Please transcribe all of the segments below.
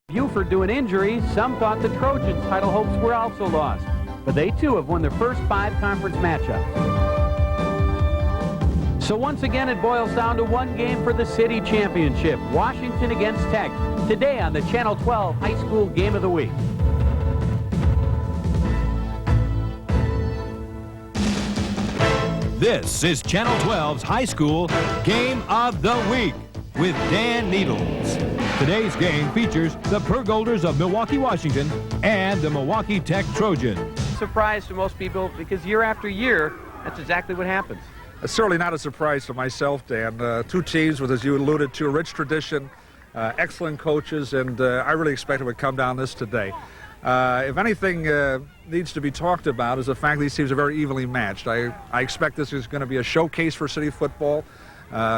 Buford due an injury, some thought the Trojans' title hopes were also lost. But they too have won their first 5 conference matchups. So once again it boils down to one game for the city championship. Washington against Tech. Today on the Channel 12 High School Game of the Week. This is Channel 12's High School Game of the Week with Dan Needles. Today's game features the Pergolders of Milwaukee, Washington, and the Milwaukee Tech Trojans. Surprise to most people because year after year, that's exactly what happens. It's certainly not a surprise to myself, Dan. 2 teams with, as you alluded to, a rich tradition, excellent coaches, and I really expect it would come down this today. If anything needs to be talked about is the fact these teams are very evenly matched. I expect this is going to be a showcase for city football.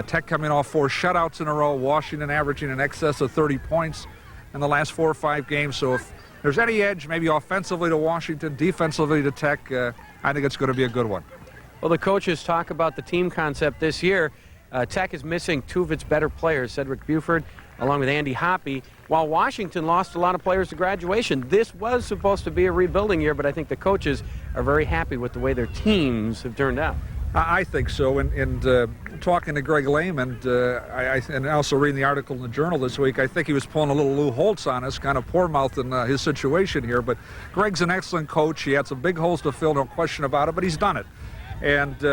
Tech coming off 4 shutouts in a row, Washington averaging in excess of 30 points in the last 4 or 5 games. So if there's any edge, maybe offensively to Washington, defensively to Tech, I think it's going to be a good one. Well, the coaches talk about the team concept this year. Tech is missing 2 of its better players, Cedric Buford along with Andy Hoppy, while Washington lost a lot of players to graduation. This was supposed to be a rebuilding year, but I think the coaches are very happy with the way their teams have turned out. I think so, and talking to Greg Lehman, and also reading the article in the Journal this week, I think he was pulling a little Lou Holtz on us, kind of poor-mouthing his situation here, but Greg's an excellent coach. He had some big holes to fill, no question about it, but he's done it. And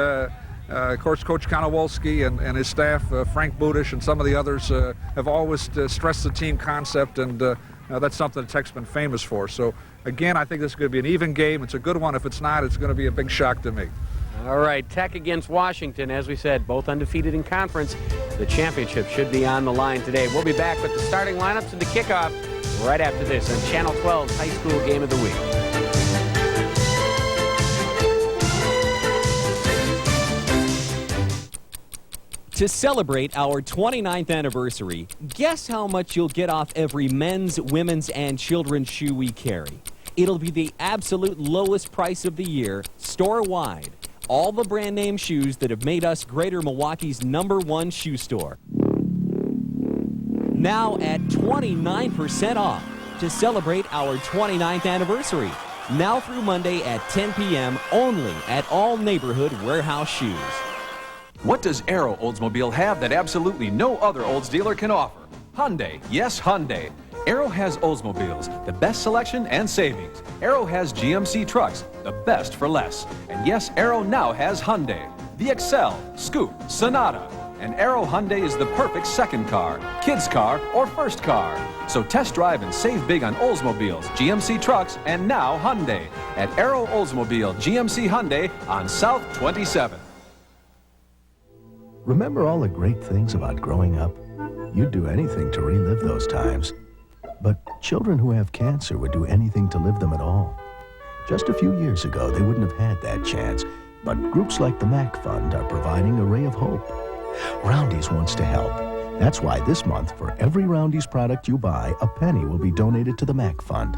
of course, Coach Konowalski and his staff, Frank Budish and some of the others, have always stressed the team concept, and that's something that Tech's been famous for. So, again, I think this is going to be an even game. It's a good one. If it's not, it's going to be a big shock to me. All right, Tech against Washington. As we said, both undefeated in conference. The championship should be on the line today. We'll be back with the starting lineups and the kickoff right after this on Channel 12's High School Game of the Week. To celebrate our 29th anniversary, guess how much you'll get off every men's, women's, and children's shoe we carry. It'll be the absolute lowest price of the year, store-wide. All the brand name shoes that have made us Greater Milwaukee's #1 shoe store. Now at 29% off to celebrate our 29th anniversary. Now through Monday at 10 p.m. only at all neighborhood warehouse shoes. What does Arrow Oldsmobile have that absolutely no other Olds dealer can offer? Hyundai. Yes, Hyundai. Arrow has Oldsmobiles, the best selection and savings. Arrow has GMC trucks, the best for less. And yes, Arrow now has Hyundai. The Excel, Scoop, Sonata. And Arrow Hyundai is the perfect second car, kid's car, or first car. So test drive and save big on Oldsmobiles, GMC trucks, and now Hyundai at Arrow Oldsmobile GMC Hyundai on South 27th. Remember all the great things about growing up? You'd do anything to relive those times. But children who have cancer would do anything to live them at all. Just a few years ago, they wouldn't have had that chance. But groups like the MAC Fund are providing a ray of hope. Roundy's wants to help. That's why this month, for every Roundy's product you buy, a penny will be donated to the MAC Fund.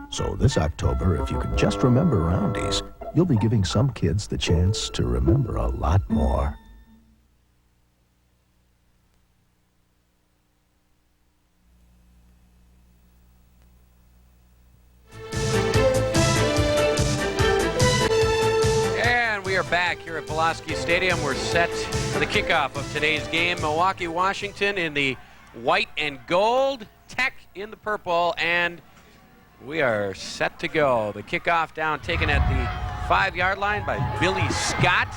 So this October, if you can just remember Roundy's, you'll be giving some kids the chance to remember a lot more. Back here at Pulaski Stadium. We're set for the kickoff of today's game. Milwaukee, Washington in the white and gold, Tech in the purple, and we are set to go. The kickoff down taken at the 5-yard line by Billy Scott,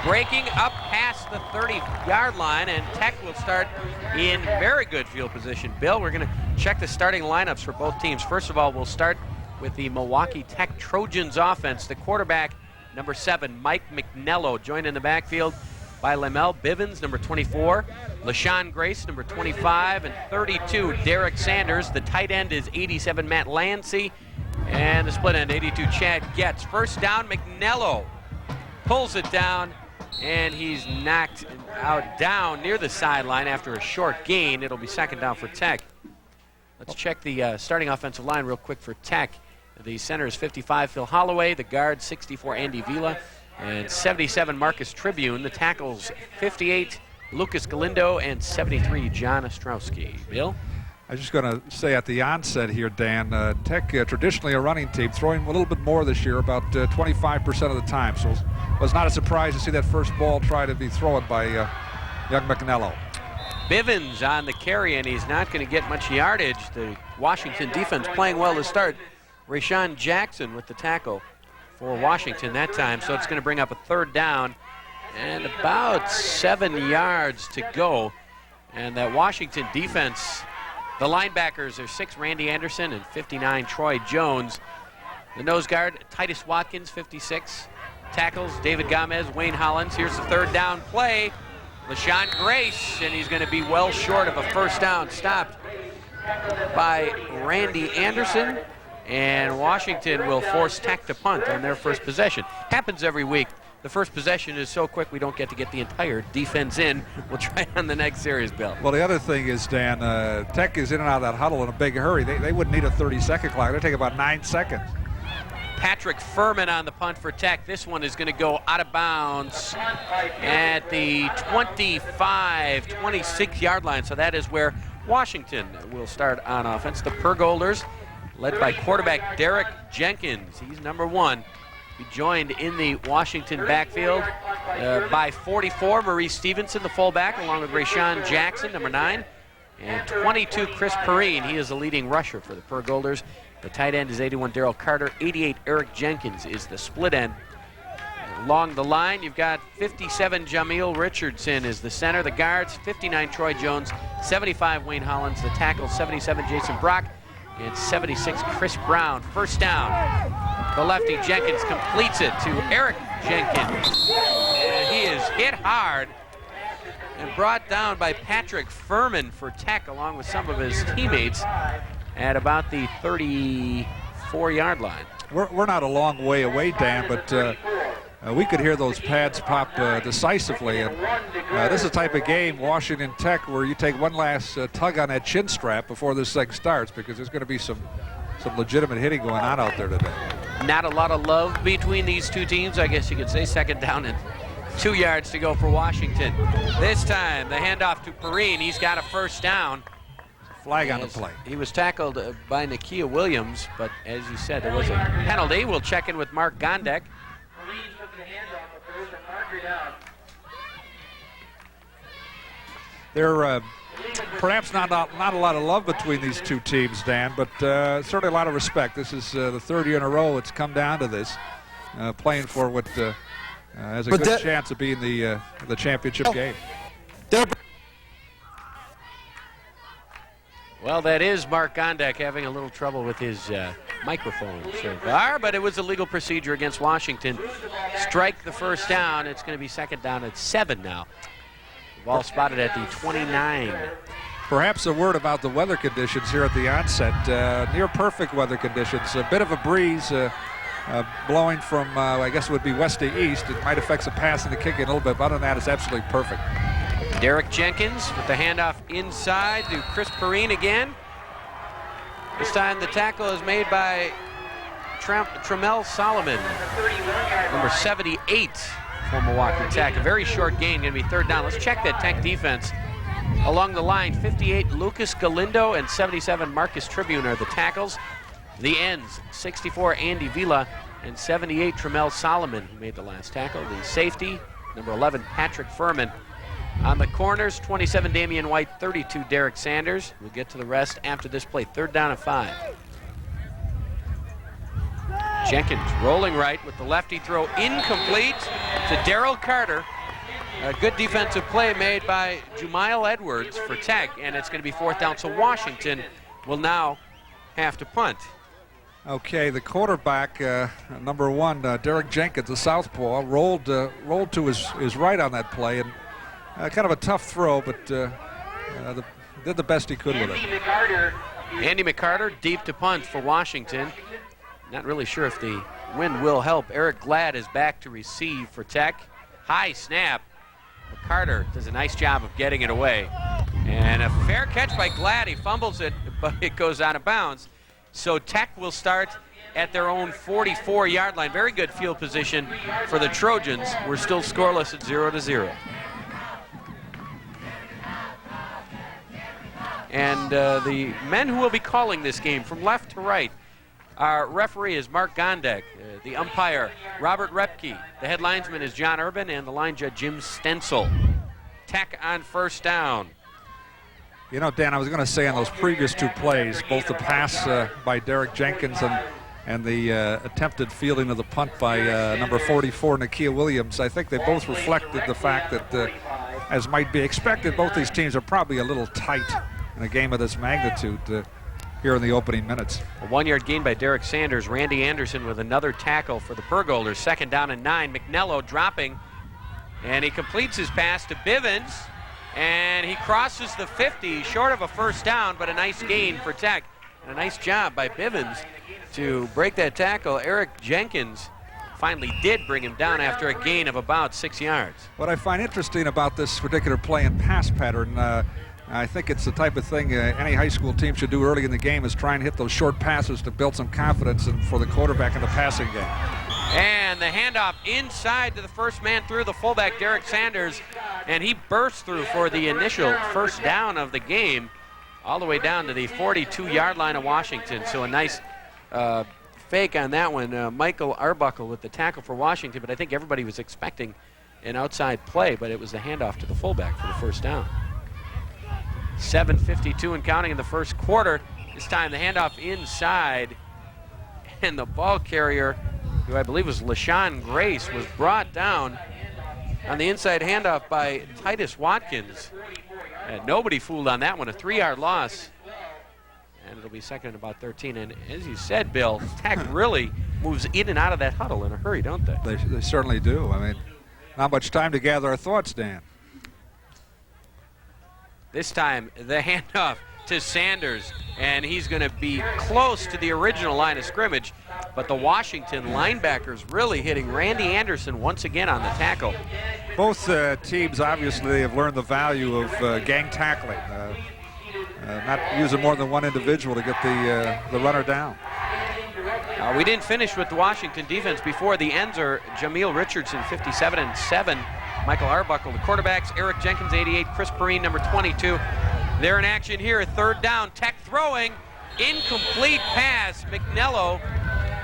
breaking up past the 30-yard line, and Tech will start in very good field position. Bill, we're going to check the starting lineups for both teams. First of all, we'll start with the Milwaukee Tech Trojans offense. The quarterback, number 7, Mike McNello, joined in the backfield by Lamel Bivens, number 24, LaShawn Grace, number 25, and 32, Derek Sanders. The tight end is 87, Matt Lancy, and the split end, 82, Chad Getz. First down, McNello pulls it down, and he's knocked out down near the sideline after a short gain. It'll be second down for Tech. Let's check the starting offensive line real quick for Tech. The center is 55, Phil Holloway. The guard, 64, Andy Vila. And 77, Marcus Tribune. The tackles, 58, Lucas Galindo. And 73, John Ostrowski. Bill? I was just going to say at the onset here, Dan, Tech traditionally a running team, throwing a little bit more this year, about 25% of the time. So it was not a surprise to see that first ball try to be thrown by young McNello. Bivens on the carry, and he's not going to get much yardage. The Washington defense playing well to start. Rashawn Jackson with the tackle for Washington that time. So it's going to bring up a 3rd down and about 7 yards to go. And that Washington defense, the linebackers are 6, Randy Anderson, and 59, Troy Jones. The nose guard, Titus Watkins, 56. Tackles, David Gomez, Wayne Hollins. Here's the 3rd down play. LaShawn Grace, and he's going to be well short of a 1st down, stopped by Randy Anderson. And Washington will force Tech to punt on their first possession. Happens every week. The first possession is so quick we don't get to get the entire defense in. We'll try on the next series, Bill. Well, the other thing is, Dan, Tech is in and out of that huddle in a big hurry. They wouldn't need a 30-second clock. They'd take about 9 seconds. Patrick Furman on the punt for Tech. This one is going to go out of bounds at the 25, 26-yard line. So that is where Washington will start on offense. The Pergolders, led by quarterback Derek Jenkins. He's number 1. He joined in the Washington backfield by 44, Maurice Stevenson, the fullback, along with Rashawn Jackson, number 9. And 22, Chris Perrine. He is the leading rusher for the Pergolders. The tight end is 81, Daryl Carter. 88, Eric Jenkins is the split end. Along the line, you've got 57, Jameel Richardson is the center. The guards, 59, Troy Jones. 75, Wayne Hollins. The tackle, 77, Jason Brock. And 76, Chris Brown. 1st down. The lefty Jenkins completes it to Eric Jenkins. And he is hit hard and brought down by Patrick Furman for Tech, along with some of his teammates, at about the 34-yard line. We're not a long way away, Dan, but we could hear those pads pop decisively. And this is the type of game, Washington Tech, where you take one last tug on that chin strap before this thing starts, because there's going to be some legitimate hitting going on out there today. Not a lot of love between these two teams, I guess you could say. 2nd down and 2 yards to go for Washington. This time, the handoff to Perrine. He's got a 1st down. Flag on the play. He was tackled by Nakia Williams, but as you said, there was a penalty. We'll check in with Mark Gondek. There perhaps not a lot of love between these two teams, Dan, but certainly a lot of respect. This is the 3rd year in a row it's come down to this, playing for what has a good chance of being the championship game. Well, that is Mark Gondek having a little trouble with his microphone so far, but it was a legal procedure against Washington. Strike the 1st down. It's going to be 2nd down at 7 now. Ball spotted at the 29. Perhaps a word about the weather conditions here at the onset. Near perfect weather conditions. A bit of a breeze blowing from, I guess it would be west to east. It might affect some passing and kicking a little bit, but other than that, it's absolutely perfect. Derek Jenkins with the handoff inside to Chris Perrine again. This time the tackle is made by Tremel Solomon, number 78 for Milwaukee Tech. A very short gain, going to be 3rd down. Let's check that Tech defense. Along the line, 58 Lucas Galindo and 77 Marcus Tribune are the tackles. The ends, 64 Andy Vila and 78 Tremel Solomon, who made the last tackle. The safety, number 11 Patrick Furman. On the corners, 27 Damian White, 32 Derek Sanders. We'll get to the rest after this play. 3rd down and 5. Jenkins rolling right with the lefty throw incomplete to Daryl Carter. A good defensive play made by Jumail Edwards for Tech, and it's going to be 4th down, so Washington will now have to punt. Okay, the quarterback, number 1, Derek Jenkins, the southpaw, rolled to his right on that play, and kind of a tough throw, but did the best he could with it. Andy McCarter deep to punt for Washington. Not really sure if the wind will help. Eric Glad is back to receive for Tech. High snap. McCarter does a nice job of getting it away. And a fair catch by Glad. He fumbles it, but it goes out of bounds. So Tech will start at their own 44-yard line. Very good field position for the Trojans. We're still scoreless at 0-0. And the men who will be calling this game from left to right, our referee is Mark Gondek, the umpire Robert Repke, the head linesman is John Urban, and the line judge Jim Stencil. Tech on first down. You know, Dan, I was going to say on those previous two plays, both the pass by Derek Jenkins and the attempted fielding of the punt by number 44, Nakia Williams, I think they both reflected the fact that, as might be expected, both these teams are probably a little tight in a game of this magnitude here in the opening minutes. A 1-yard gain by Derek Sanders. Randy Anderson with another tackle for the Pergolders. 2nd down and 9. McNello dropping, and he completes his pass to Bivens, and he crosses the 50, short of a first down, but a nice gain for Tech. And a nice job by Bivens to break that tackle. Eric Jenkins finally did bring him down after a gain of about 6 yards. What I find interesting about this particular play and pass pattern, I think it's the type of thing any high school team should do early in the game, is try and hit those short passes to build some confidence for the quarterback in the passing game. And the handoff inside to the first man through, the fullback Derek Sanders, and he bursts through for the initial first down of the game, all the way down to the 42-yard line of Washington. So a nice fake on that one. Michael Arbuckle with the tackle for Washington, but I think everybody was expecting an outside play, but it was the handoff to the fullback for the first down. 7:52 and counting in the first quarter. This time the handoff inside, and the ball carrier, who I believe was LaShawn Grace, was brought down on the inside handoff by Titus Watkins. And nobody fooled on that one. A 3-yard loss, and it'll be second and about 13. And as you said, Bill, Tech really moves in and out of that huddle in a hurry, don't they? They certainly do. I mean, not much time to gather our thoughts, Dan. This time, the handoff to Sanders, and he's going to be close to the original line of scrimmage, but the Washington linebackers really hitting Randy Anderson once again on the tackle. Both teams obviously have learned the value of gang tackling, not using more than one individual to get the runner down. We didn't finish with the Washington defense before the ends are Jameel Richardson, 57 and 7. Michael Arbuckle, the quarterbacks, Eric Jenkins, 88, Chris Perrine, number 22. They're in action here, 3rd down. Tech throwing, incomplete pass. McNello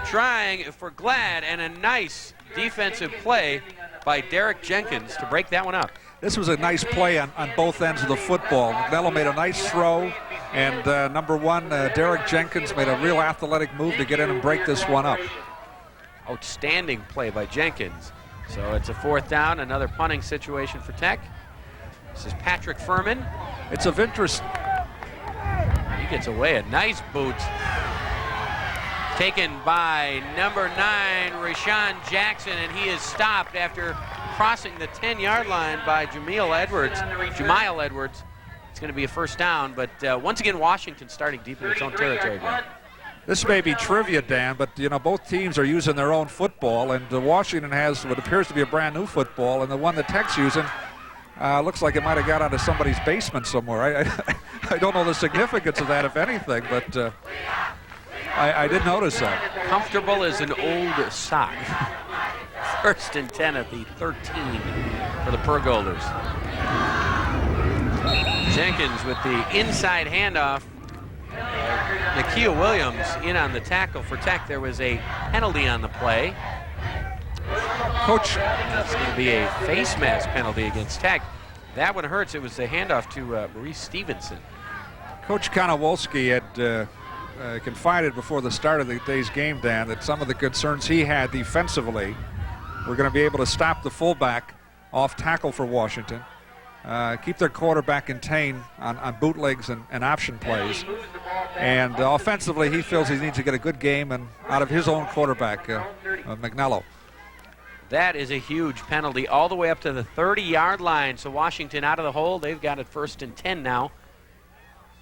trying for Glad, and a nice defensive play by Derek Jenkins to break that one up. This was a nice play on both ends of the football. McNello made a nice throw, and number 1, Derek Jenkins, made a real athletic move to get in and break this one up. Outstanding play by Jenkins. So it's a 4th down, another punting situation for Tech. This is Patrick Furman. It's of interest. He gets away, a nice boot. Taken by number 9, Rashawn Jackson, and he is stopped after crossing the 10-yard line by Jamiel Edwards. It's going to be a 1st down, but once again, Washington starting deep in its own territory now. This may be trivia, Dan, but you know, both teams are using their own football, and Washington has what appears to be a brand new football, and the one that Tech's using looks like it might have got out of somebody's basement somewhere. I don't know the significance of that, if anything, but I did notice that. Comfortable as an old sock. 1st and 10 at the 13 for the Pergolders. Jenkins with the inside handoff. Nakia Williams in on the tackle for Tech. There was a penalty on the play. Coach, it's going to be a face mask penalty against Tech. That one hurts. It was the handoff to Maurice Stevenson. Coach Konowalski had confided before the start of the day's game, Dan, that some of the concerns he had defensively were going to be able to stop the fullback off tackle for Washington, keep their quarterback contained on bootlegs and option plays. And offensively, he feels he needs to get a good game and out of his own quarterback, McNello. That is a huge penalty all the way up to the 30-yard line. So Washington out of the hole. They've got it 1st and 10 now.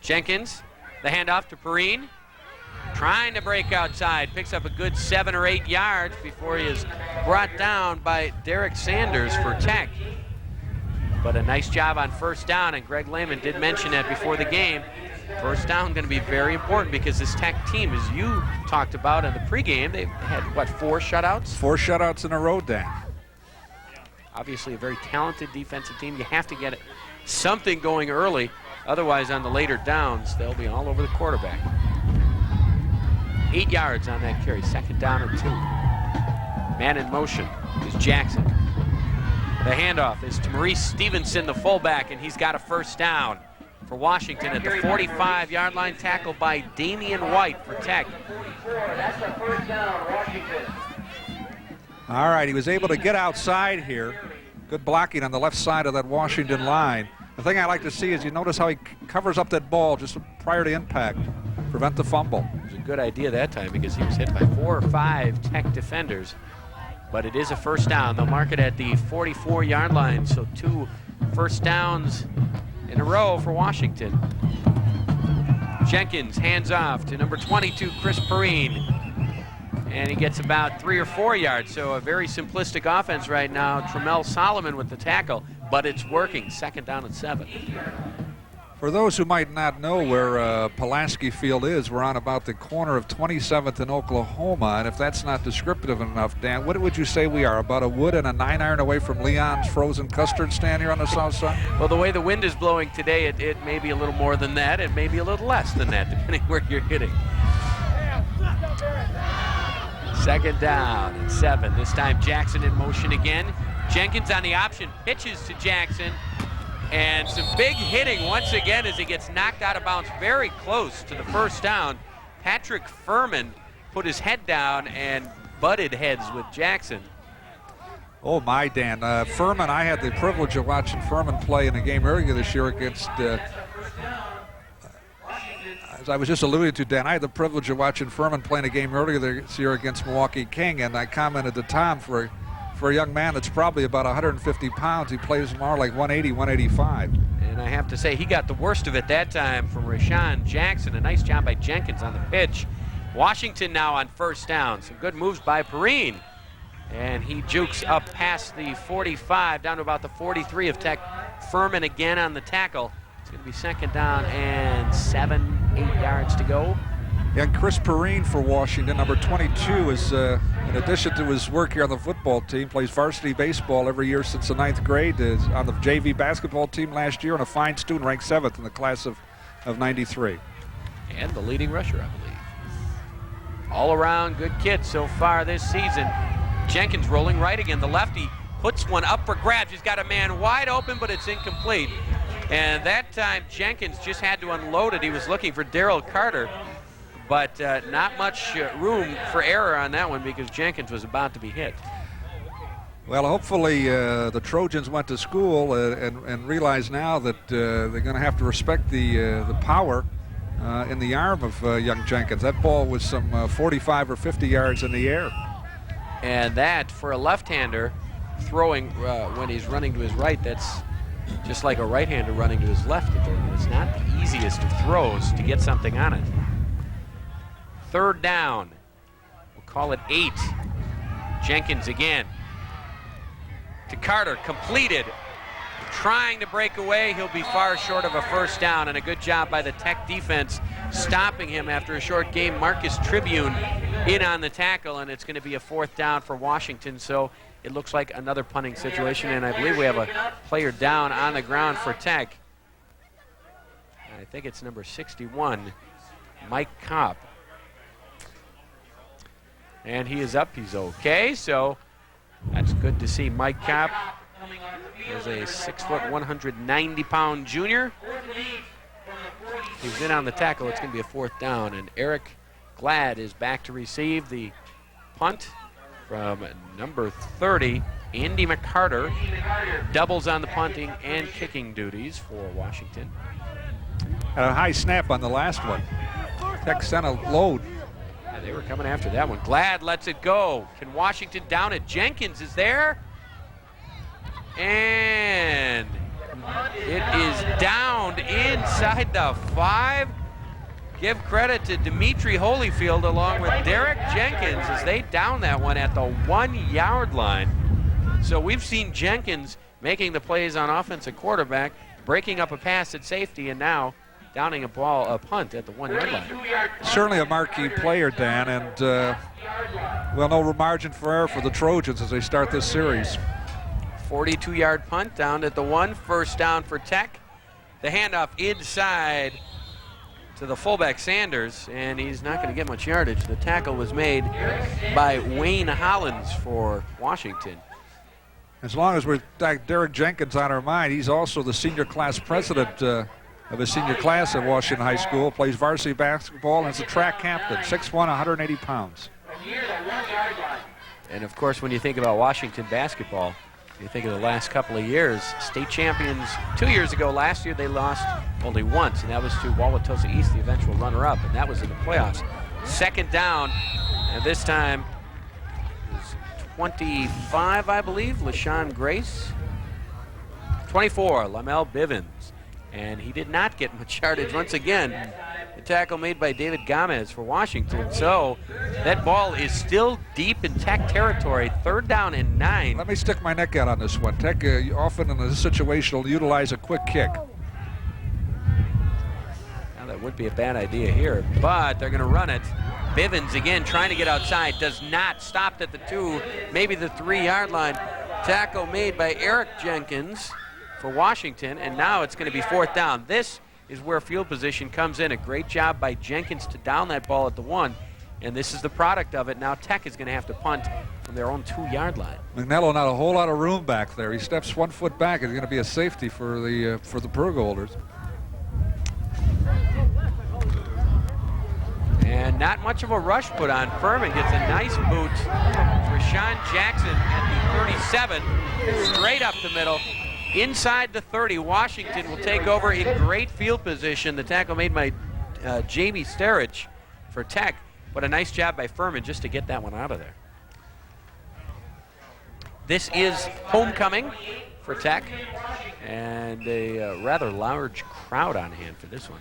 Jenkins, the handoff to Perrine. Trying to break outside. Picks up a good 7 or 8 yards before he is brought down by Derek Sanders for Tech. But a nice job on 1st down, and Greg Lehman did mention that before the game. 1st down going to be very important because this Tech team, as you talked about in the pregame, they've had, what, 4 shutouts? 4 shutouts in a row, Dan. Obviously a very talented defensive team. You have to get something going early. Otherwise, on the later downs, they'll be all over the quarterback. 8 yards on that carry, 2nd down and 2. Man in motion is Jackson. The handoff is to Maurice Stevenson, the fullback, and he's got a 1st down for Washington at the 45-yard line, tackled by Damian White for Tech. That's the 1st down, Washington. All right, he was able to get outside here. Good blocking on the left side of that Washington line. The thing I like to see is you notice how he covers up that ball just prior to impact, prevent the fumble. It was a good idea that time because he was hit by 4 or 5 Tech defenders. But it is a 1st down. They'll mark it at the 44-yard line, so 2 1st downs in a row for Washington. Jenkins hands off to number 22, Chris Perrine. And he gets about 3 or 4 yards, so a very simplistic offense right now. Tremel Solomon with the tackle, but it's working. 2nd down and 7. For those who might not know where Pulaski Field is, we're on about the corner of 27th and Oklahoma, and if that's not descriptive enough, Dan, what would you say we are? About a wood and a 9-iron away from Leon's frozen custard stand here on the south side? Well, the way the wind is blowing today, it may be a little more than that. It may be a little less than that, depending where you're hitting. 2nd down and 7. This time Jackson in motion again. Jenkins on the option, pitches to Jackson. And some big hitting once again as he gets knocked out of bounds very close to the 1st down. Patrick Furman put his head down and butted heads with Jackson. Oh my, Dan. Furman, I had the privilege of watching Furman play in a game earlier this year against, as I was just alluding to, Dan, I had the privilege of watching Furman play in a game earlier this year against Milwaukee King, and I commented to Tom for a young man that's probably about 150 pounds, he plays more like 180, 185. And I have to say, he got the worst of it that time from Rashawn Jackson. A nice job by Jenkins on the pitch. Washington now on 1st down. Some good moves by Perrine. And he jukes up past the 45, down to about the 43 of Tech. Furman again on the tackle. It's going to be 2nd down and 7, 8 yards to go. And Chris Perrine for Washington, number 22, is, in addition to his work here on the football team, plays varsity baseball every year since the 9th grade, is on the JV basketball team last year, and a fine student, ranked 7th in the class of 93. And the leading rusher, I believe. All around good kid so far this season. Jenkins rolling right again. The lefty puts one up for grabs. He's got a man wide open, but it's incomplete. And that time, Jenkins just had to unload it. He was looking for Darryl Carter. But not much room for error on that one because Jenkins was about to be hit. Well, hopefully the Trojans went to school and realize now that they're going to have to respect the power in the arm of young Jenkins. That ball was some 45 or 50 yards in the air. And that, for a left-hander, throwing when he's running to his right, that's just like a right-hander running to his left. It's not the easiest of throws to get something on it. 3rd down. We'll call it 8. Jenkins again. To Carter, completed. Trying to break away. He'll be far short of a 1st down, and a good job by the Tech defense stopping him after a short game. Marcus Tribune in on the tackle, and it's going to be a 4th down for Washington. So it looks like another punting situation, and I believe we have a player down on the ground for Tech. I think it's number 61, Mike Kopp. And he is up, he's okay, so that's good to see. Mike Kopp is a 6', 190-pound junior. He's in on the tackle. It's going to be a 4th down, and Eric Glad is back to receive the punt from number 30, Andy McCarter. Doubles on the punting and kicking duties for Washington. Had a high snap on the last one. Tech sent a load. Yeah, they were coming after that one. Glad lets it go. Can Washington down it? Jenkins is there. And it is downed inside the 5. Give credit to Dimitri Holyfield along with Derek Jenkins as they down that one at the 1-yard line. So we've seen Jenkins making the plays on offense at quarterback, breaking up a pass at safety, and now downing a punt at the 1-yard line. Certainly a marquee player, Dan, and well, no margin for error for the Trojans as they start this series. 42-yard punt down at the 1, 1st down for Tech. the handoff inside to the fullback Sanders, and he's not going to get much yardage. The tackle was made by Wayne Hollins for Washington. As long as we're got Derek Jenkins on our mind, he's also the senior class president of his senior class at Washington High School, plays varsity basketball, and is a track captain, 6'1", 180 pounds. And of course, when you think about Washington basketball, you think of the last couple of years, state champions 2 years ago. Last year they lost only once, and that was to Wauwatosa East, the eventual runner-up, and that was in the playoffs. Second down, and this time it was 25, I believe, LaShawn Grace. 24, Lamel Bivens, and he did not get much yardage once again. The tackle made by David Gomez for Washington. So that ball is still deep in Tech territory. 3rd down and 9. Let me stick my neck out on this one. Tech often in this situation will utilize a quick kick. Now that would be a bad idea here, but they're going to run it. Bivens again trying to get outside, does not, stopped at the 2, maybe the 3-yard line. Tackle made by Eric Jenkins for Washington, and now it's going to be 4th down. This is where field position comes in. A great job by Jenkins to down that ball at the 1, and this is the product of it. Now Tech is going to have to punt from their own 2-yard line. McNello, not a whole lot of room back there. He steps 1 foot back. It's going to be a safety for the Pergolders. And not much of a rush put on. Furman gets a nice boot. Rashawn Jackson at the 37, straight up the middle. Inside the 30, Washington will take over in great field position. The tackle made by Jamie Sterich for Tech, but a nice job by Furman just to get that one out of there. This is homecoming for Tech, and a rather large crowd on hand for this one.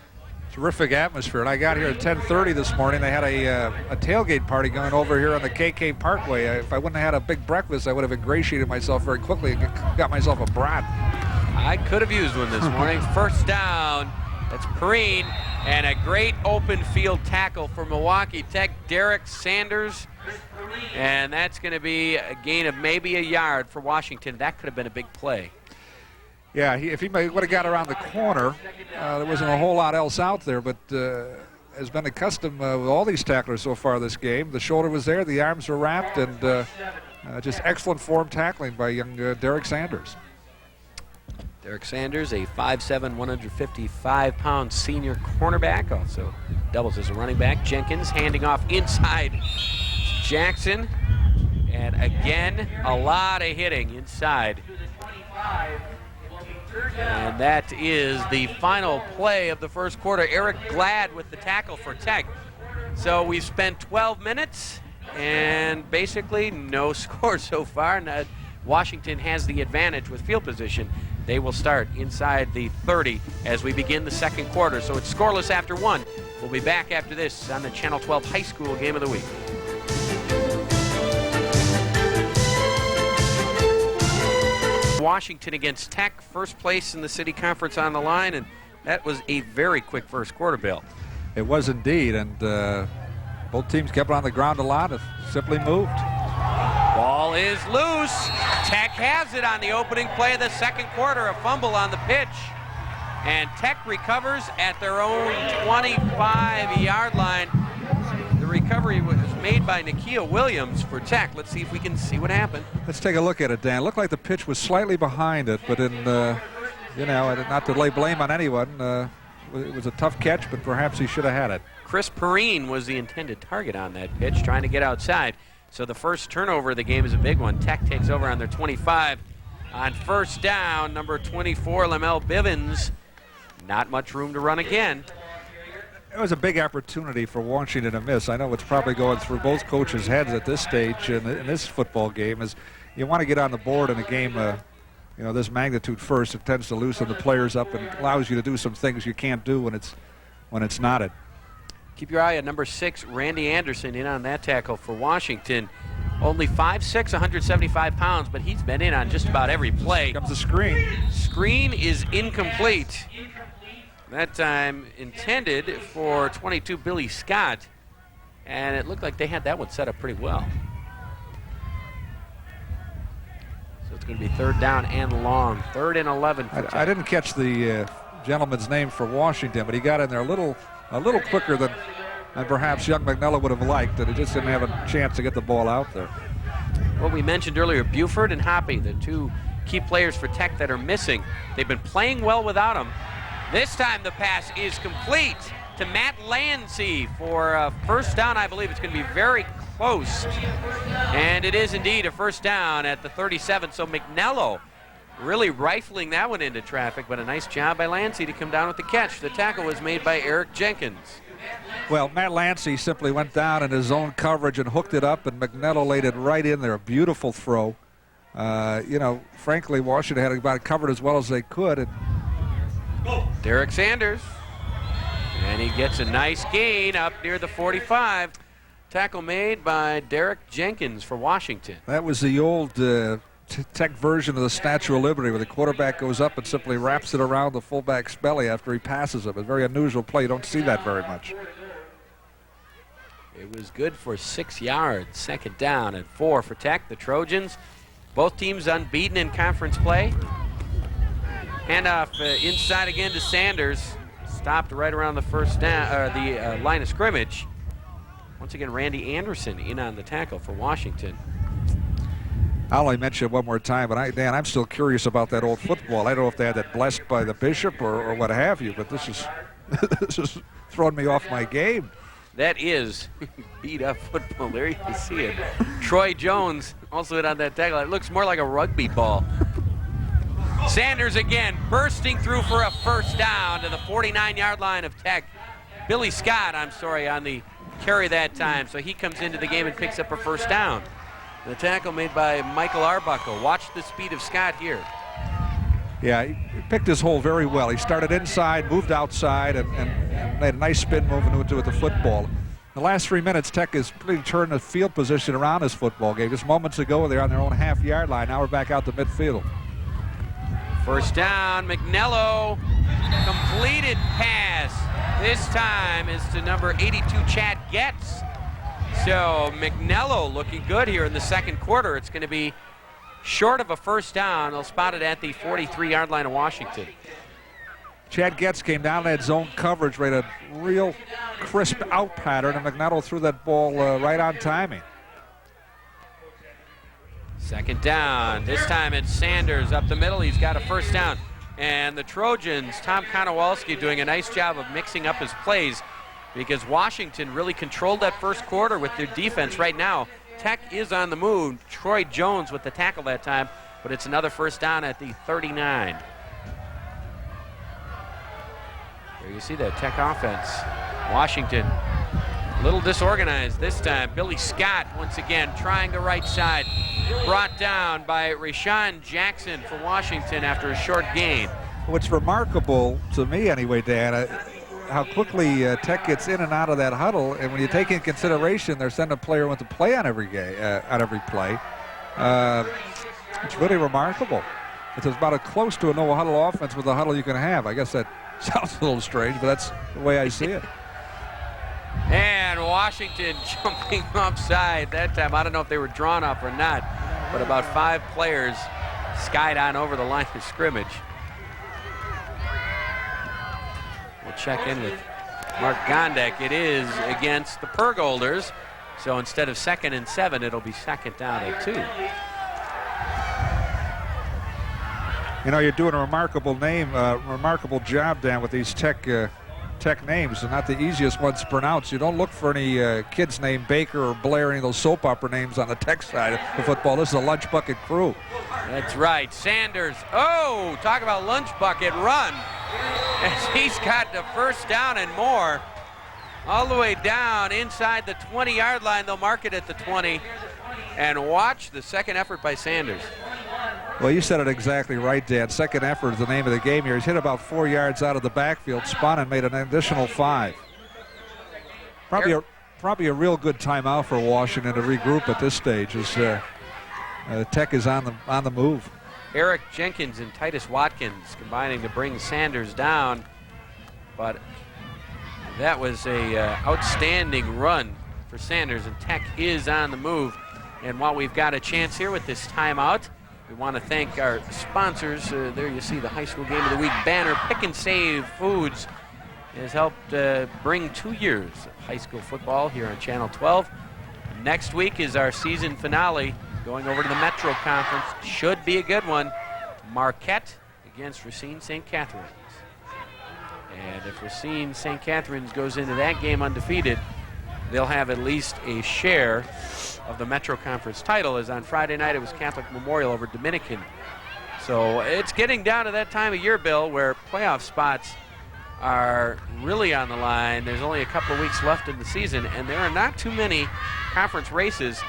Terrific atmosphere. And I got here at 10:30 this morning. They had a tailgate party going over here on the KK Parkway. If I wouldn't have had a big breakfast, I would have ingratiated myself very quickly and got myself a brat. I could have used one this morning. 1st down. That's Perrine, and a great open field tackle for Milwaukee Tech, Derek Sanders. And that's going to be a gain of maybe a yard for Washington. That could have been a big play. Yeah, if he would have got around the corner, there wasn't a whole lot else out there, but has been accustomed with all these tacklers so far this game. The shoulder was there, the arms were wrapped, and just excellent form tackling by young Derek Sanders. Derek Sanders, a 5'7", 155-pound senior cornerback, also doubles as a running back. Jenkins handing off inside Jackson, and again, a lot of hitting inside. And that is the final play of the first quarter. Eric Glad with the tackle for Tech. So we've spent 12 minutes and basically no score so far. Now, Washington has the advantage with field position. They will start inside the 30 as we begin the second quarter. So it's scoreless after 1. We'll be back after this on the Channel 12 High School Game of the Week. Washington against Tech, first place in the city conference on the line, and that was a very quick first quarter, Bill. It was indeed, and both teams kept it on the ground a lot. It simply moved. Ball is loose. Tech has it on the opening play of the second quarter, a fumble on the pitch. And Tech recovers at their own 25-yard line. The recovery was made by Nakia Williams for Tech. Let's see if we can see what happened. Let's take a look at it, Dan. It looked like the pitch was slightly behind it, but not to lay blame on anyone, it was a tough catch, but perhaps he should have had it. Chris Perrine was the intended target on that pitch, trying to get outside. So the first turnover of the game is a big one. Tech takes over on their 25. On 1st down, number 24, Lamel Bivens. Not much room to run again. It was a big opportunity for Washington to miss. I know what's probably going through both coaches' heads at this stage in this football game is you want to get on the board in a game this magnitude first. It tends to loosen the players up and allows you to do some things you can't do when it's knotted. Keep your eye on number 6, Randy Anderson, in on that tackle for Washington. Only 5'6", 175 pounds, but he's been in on just about every play. Comes the screen. Screen is incomplete. That time intended for 22, Billy Scott, and it looked like they had that one set up pretty well. So it's going to be 3rd down and long. 3rd and 11 for Tech. I didn't catch the gentleman's name for Washington, but he got in there a little quicker than perhaps young McNello would have liked, and he just didn't have a chance to get the ball out there. What we mentioned earlier, Buford and Hoppy, the two key players for Tech that are missing. They've been playing well without them. This time the pass is complete to Matt Lansey for a first down. I believe it's going to be very close. And it is indeed a first down at the 37. So McNello really rifling that one into traffic, but a nice job by Lansey to come down with the catch. The tackle was made by Eric Jenkins. Well, Matt Lansey simply went down in his own coverage and hooked it up, and McNello laid it right in there. A beautiful throw. Frankly, Washington had about it covered as well as they could. And Derek Sanders. And he gets a nice gain up near the 45. Tackle made by Derek Jenkins for Washington. that was the old Tech version of the Statue of Liberty, where the quarterback goes up and simply wraps it around the fullback's belly after he passes him. A very unusual play. You don't see that very much. It was good for 6 yards. Second down and 4 for Tech. The Trojans, both teams unbeaten in conference play. Handoff inside again to Sanders. Stopped right around the first down, or the line of scrimmage. Once again, Randy Anderson in on the tackle for Washington. I'll only mention it one more time, but Dan, I'm still curious about that old football. I don't know if they had that blessed by the bishop or what have you, but this is throwing me off my game. That is beat up football. There you can see it. Troy Jones also hit on that tackle. It looks more like a rugby ball. Sanders again bursting through for a first down to the 49-yard line of Tech. Billy Scott, on the carry that time. So he comes into the game and picks up a first down. The tackle made by Michael Arbuckle. Watch the speed of Scott here. Yeah, he picked his hole very well. He started inside, moved outside, and made a nice spin move into it with the football. The last 3 minutes, Tech has pretty turned the field position around this football game. Just moments ago, they're on their own half-yard line. Now we're back out to midfield. First down, McNello. Completed pass. This time is to number 82, Chad Getz. So McNello looking good here in the second quarter. It's going to be short of a first down. They'll spot it at the 43-yard line of Washington. Chad Getz came down that zone coverage, made a real crisp out pattern, and McNello threw that ball right on timing. Second down. This time it's Sanders up the middle. He's got a first down. And the Trojans, Tom Konowalski, doing a nice job of mixing up his plays, because Washington really controlled that first quarter with their defense. Right now, Tech is on the move. Troy Jones with the tackle that time, but it's another first down at the 39. There you see that Tech offense. Washington, a little disorganized this time. Billy Scott, once again, trying the right side. Brought down by Rashawn Jackson for Washington after a short gain. What's remarkable, to me anyway, Dan, how quickly Tech gets in and out of that huddle, and when you take in consideration they're sending a player with a play on every play, it's really remarkable. It's about as close to a no-huddle offense with a huddle you can have. I guess that sounds a little strange, but that's the way I see it. And Washington jumping offside that time. I don't know if they were drawn up or not, but about 5 players skied on over the line of scrimmage. We'll check in with Mark Gondek. It is against the Pergolders, so instead of 2nd and 7, it'll be second down and 2. You know, you're doing a remarkable job, Dan, with these Tech names. They're not the easiest ones to pronounce. You don't look for any kids named Baker or Blair, any of those soap opera names on the Tech side of football. This is a lunch bucket crew. That's right. Sanders. Oh, talk about lunch bucket run. As he's got the first down and more. All the way down inside the 20-yard line. They'll mark it at the 20. And watch the second effort by Sanders. Well, you said it exactly right, Dan. Second effort is the name of the game here. He's hit about 4 yards out of the backfield, spun and made an additional 5. Probably a real good timeout for Washington to regroup at this stage, as Tech is on the move. Eric Jenkins and Titus Watkins combining to bring Sanders down, but that was a outstanding run for Sanders, and Tech is on the move. And while we've got a chance here with this timeout, We want to thank our sponsors. There you see the high school game of the week banner. Pick and Save Foods has helped bring 2 years of high school football here on Channel 12. Next week is our season finale, going over to the Metro Conference. Should be a good one. Marquette against Racine St. Catharines. And if Racine St. Catharines goes into that game undefeated, they'll have at least a share of the Metro Conference title, as on Friday night it was Catholic Memorial over Dominican. So it's getting down to that time of year, Bill, where playoff spots are really on the line. There's only a couple of weeks left in the season, and there are not too many conference races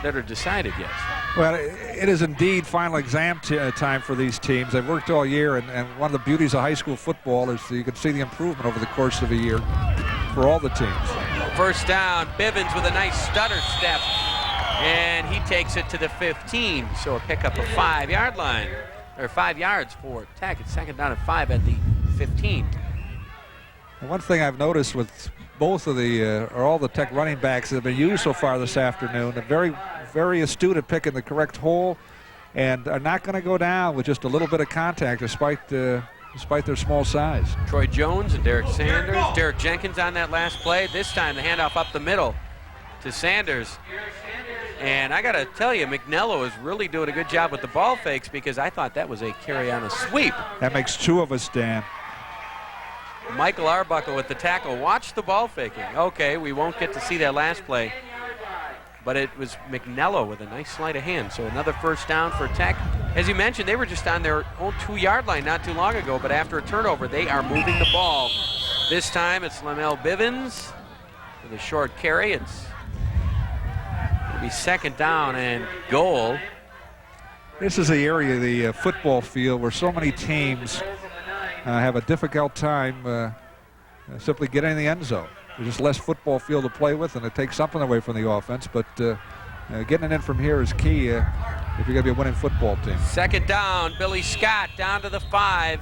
that are decided yet. Well, it is indeed final exam time for these teams. They've worked all year, and one of the beauties of high school football is that you can see the improvement over the course of a year for all the teams. First down, Bivens with a nice stutter step, and he takes it to the 15. So a pickup of 5-yard line, or 5 yards for Tech. It's second down at 5 at the 15. And one thing I've noticed with both of the, or all the Tech running backs that have been used so far this afternoon, they're very, very astute at picking the correct hole and are not going to go down with just a little bit of contact despite their small size. Troy Jones and Derek Sanders. Derek Jenkins on that last play. This time the handoff up the middle to Sanders. And I got to tell you, McNello is really doing a good job with the ball fakes, because I thought that was a carry on a sweep. That makes 2 of us, Dan. Michael Arbuckle with the tackle. Watch the ball faking. Okay, we won't get to see that last play, but it was McNello with a nice sleight of hand. So another first down for Tech. As you mentioned, they were just on their own 2-yard line not too long ago, but after a turnover, they are moving the ball. This time it's Lamel Bivens with a short carry. It'll be second down and goal. This is the area of the football field where so many teams have a difficult time simply getting in the end zone. There's just less football field to play with, and it takes something away from the offense. But getting it in from here is key if you're going to be a winning football team. Second down, Billy Scott down to the 5.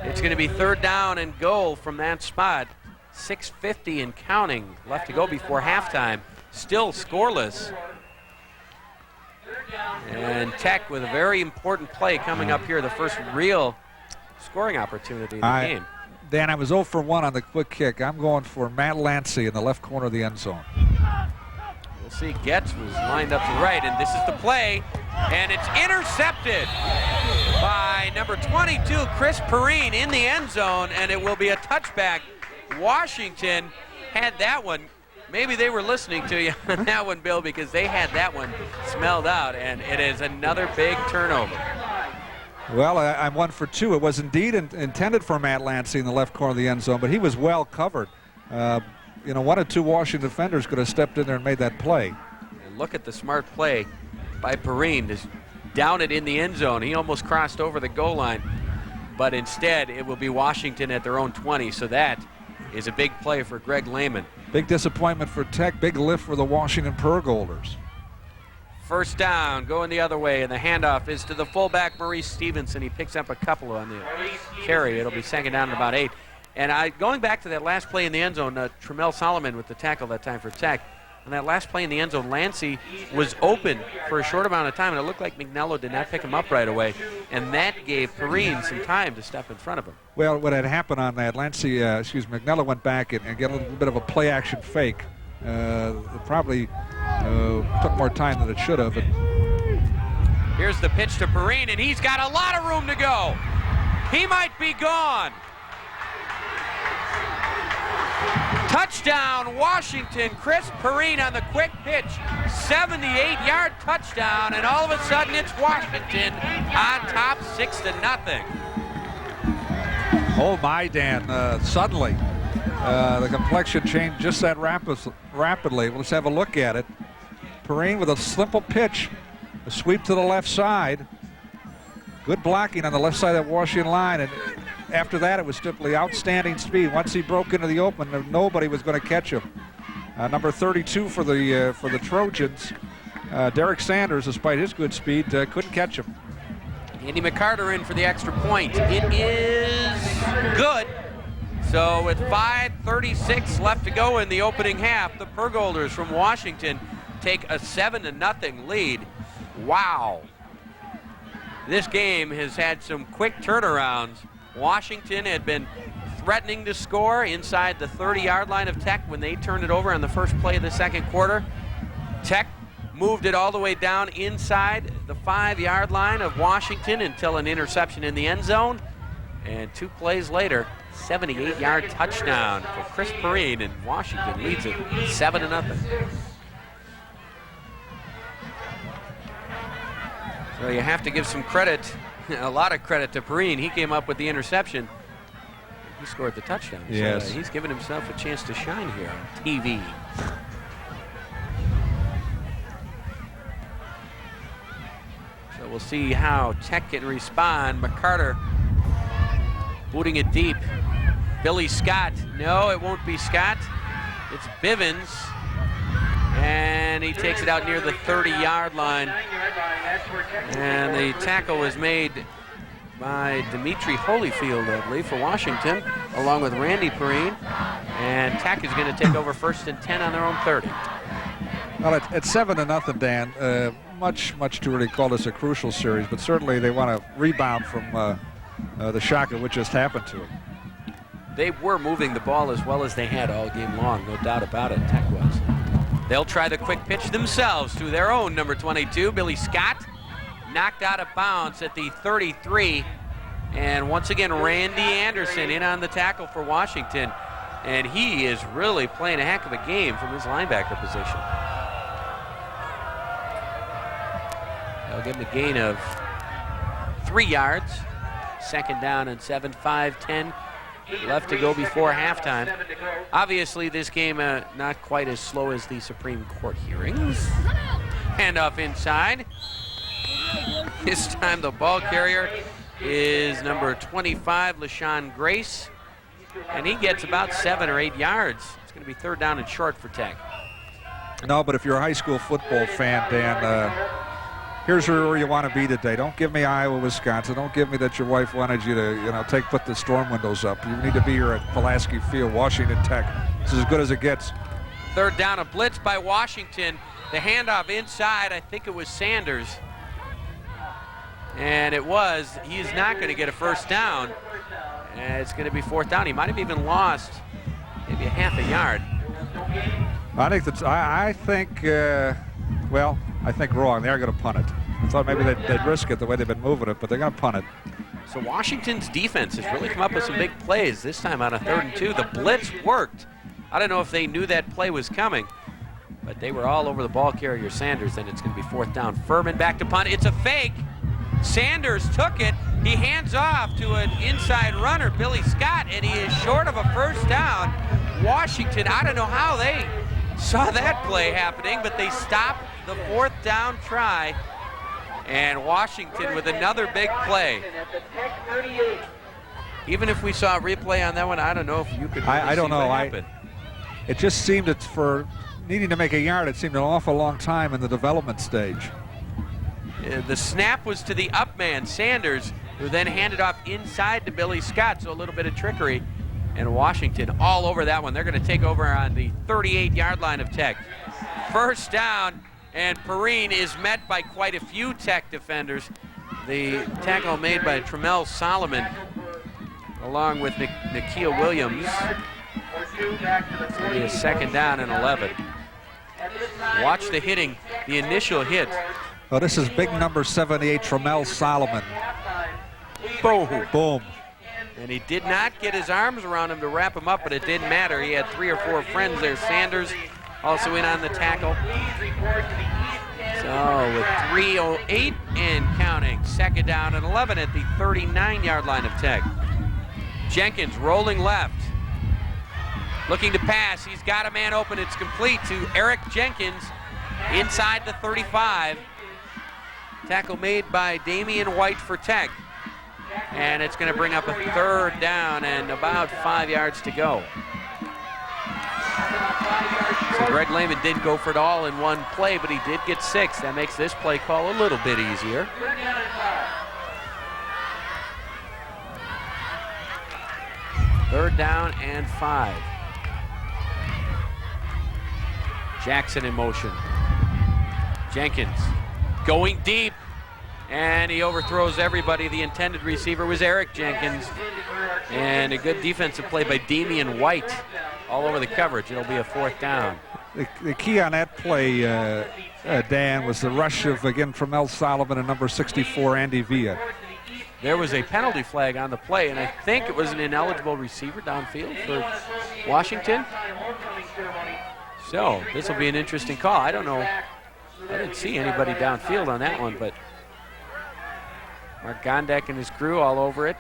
It's going to be third down and goal from that spot. 6:50 and counting left to go before halftime. Still scoreless. And Tech with a very important play coming up here, the first real scoring opportunity in the game. Dan, I was 0 for 1 on the quick kick. I'm going for Matt Lancey in the left corner of the end zone. We'll see. Getz was lined up to the right, and this is the play, and it's intercepted by number 22, Chris Perrine, in the end zone, and it will be a touchback. Washington had that one. Maybe they were listening to you on that one, Bill, because they had that one smelled out, and it is another big turnover. Well, I'm 1 for 2. It was indeed intended for Matt Lancey in the left corner of the end zone, but he was well covered. 1 or 2 Washington defenders could have stepped in there and made that play. And look at the smart play by Perrine, just down it in the end zone. He almost crossed over the goal line, but instead it will be Washington at their own 20, so that is a big play for Greg Lehman. Big disappointment for Tech, big lift for the Washington Purgolders. First down, going the other way, and the handoff is to the fullback, Maurice Stevenson. He picks up a couple on the carry. It'll be second down at about 8. And going back to that last play in the end zone, Tremel Solomon with the tackle that time for Tech. On that last play in the end zone, Lancey was open for a short amount of time, and it looked like McNello did not pick him up right away. And that gave Perrine some time to step in front of him. Well, what had happened on that, McNello went back and got a little bit of a play-action fake. It probably took more time than it should have. Here's the pitch to Perrine, and he's got a lot of room to go. He might be gone. Touchdown, Washington. Chris Perrine on the quick pitch. 78-yard touchdown, and all of a sudden it's Washington on top 6-0. Oh my, Dan, suddenly the complexion changed just that rapidly. Let's have a look at it. Perrine with a simple pitch, a sweep to the left side. Good blocking on the left side of that Washington line, and after that it was simply outstanding speed. Once he broke into the open, nobody was going to catch him. Number 32 for the Trojans, Derek Sanders, despite his good speed, couldn't catch him. Andy McCarter in for the extra point. It is good. So with 5:36 left to go in the opening half, the Purgolders from Washington take a 7-0 lead. Wow. this game has had some quick turnarounds. Washington had been threatening to score inside the 30-yard line of Tech when they turned it over on the first play of the second quarter. Tech moved it all the way down inside the 5-yard line of Washington until an interception in the end zone. And 2 plays later, 78-yard touchdown for Chris Perrine, and Washington leads it 7-0. So you have to give some credit, a lot of credit to Perrine. He came up with the interception. He scored the touchdown. Yes. So he's given himself a chance to shine here on TV. So we'll see how Tech can respond. McCarter booting it deep. Billy Scott. No, it won't be Scott. It's Bivens. And he takes it out near the 30-yard line. And the tackle was made by Dimitri Holyfield, I believe, for Washington, along with Randy Perrine. And Tech is going to take over 1st and 10 on their own 30. Well, it's 7-0, Dan. Much too early to call this a crucial series, but certainly they want to rebound from the shock of what just happened to them. They were moving the ball as well as they had all game long, no doubt about it, Tech was. They'll try the quick pitch themselves to their own number 22, Billy Scott. Knocked out of bounds at the 33. And once again, Randy Anderson in on the tackle for Washington. And he is really playing a heck of a game from his linebacker position. They'll give him a gain of 3 yards. 2nd down and 7, 5-10 left to go before halftime. Obviously, this game not quite as slow as the Supreme Court hearings. Handoff inside. This time the ball carrier is number 25, LaShawn Grace. And he gets about 7 or 8 yards. It's going to be 3rd down and short for Tech. No, but if you're a high school football fan, Dan, here's where you want to be today. Don't give me Iowa, Wisconsin. Don't give me that your wife wanted you to, put the storm windows up. You need to be here at Pulaski Field, Washington Tech. It's as good as it gets. 3rd down, a blitz by Washington. The handoff inside, I think it was Sanders. And it was. He's not going to get a 1st down. And it's going to be 4th down. He might have even lost maybe a half a yard. I think wrong. They are going to punt it. I thought maybe they'd risk it the way they've been moving it, but they're going to punt it. So Washington's defense has really come up with some big plays, this time on a 3rd and 2. The blitz worked. I don't know if they knew that play was coming, but they were all over the ball carrier Sanders, and it's going to be 4th down. Furman back to punt. It's a fake. Sanders took it. He hands off to an inside runner, Billy Scott, and he is short of a 1st down. Washington, I don't know how they saw that play happening, but they stopped the 4th down try. And Washington with another big play. Even if we saw a replay on that one, I don't know if you could really I don't see know. what happened. It just seemed that for needing to make a yard, it seemed an awful long time in the development stage. The snap was to the up man, Sanders, who then handed off inside to Billy Scott, so a little bit of trickery. And Washington all over that one. They're going to take over on the 38-yard line of Tech. 1st down, and Perrine is met by quite a few Tech defenders. The tackle made by Tremel Solomon, along with Nikhil Williams. It's going to be a 2nd down and 11. Watch the hitting, the initial hit. Well, this is big number 78, Tremel Solomon. Boom. Boom. And he did not get his arms around him to wrap him up, but it didn't matter. He had 3 or 4 friends there. Sanders also in on the tackle. So with 3:08 and counting, 2nd down and 11 at the 39-yard line of Tech. Jenkins rolling left. Looking to pass. He's got a man open. It's complete to Eric Jenkins inside the 35. Tackle made by Damian White for Tech. And it's going to bring up a 3rd down and about 5 yards to go. So Greg Lehman did go for it all in one play, but he did get 6. That makes this play call a little bit easier. Third down and 5. Jackson in motion. Jenkins going deep. And he overthrows everybody. The intended receiver was Eric Jenkins. And a good defensive play by Damian White all over the coverage. It'll be a 4th down. The key on that play, Dan, was the rush of, again, from El Sullivan and number 64, Andy Villa. There was a penalty flag on the play, and I think it was an ineligible receiver downfield for Washington. So this will be an interesting call. I don't know. I didn't see anybody downfield on that one, but Mark Gondek and his crew all over it.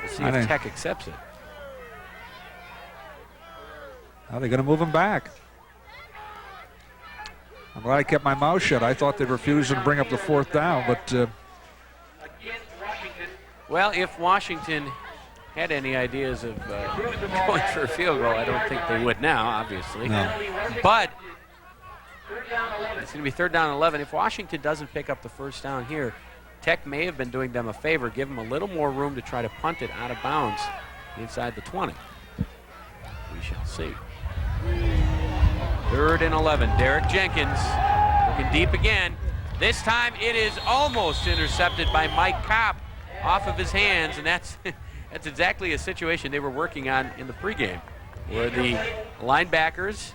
We'll see if Tech accepts it. Are they going to move him back? I'm glad I kept my mouth shut. I thought they refused to bring up the 4th down, but... Well, if Washington had any ideas of going for a field goal, I don't think they would now, obviously. No. But it's going to be 3rd down and 11. If Washington doesn't pick up the 1st down here, Tech may have been doing them a favor, give them a little more room to try to punt it out of bounds inside the 20. We shall see. 3rd and 11. Derek Jenkins looking deep again. This time it is almost intercepted by Mike Kopp off of his hands, and that's exactly a situation they were working on in the pregame, where the linebackers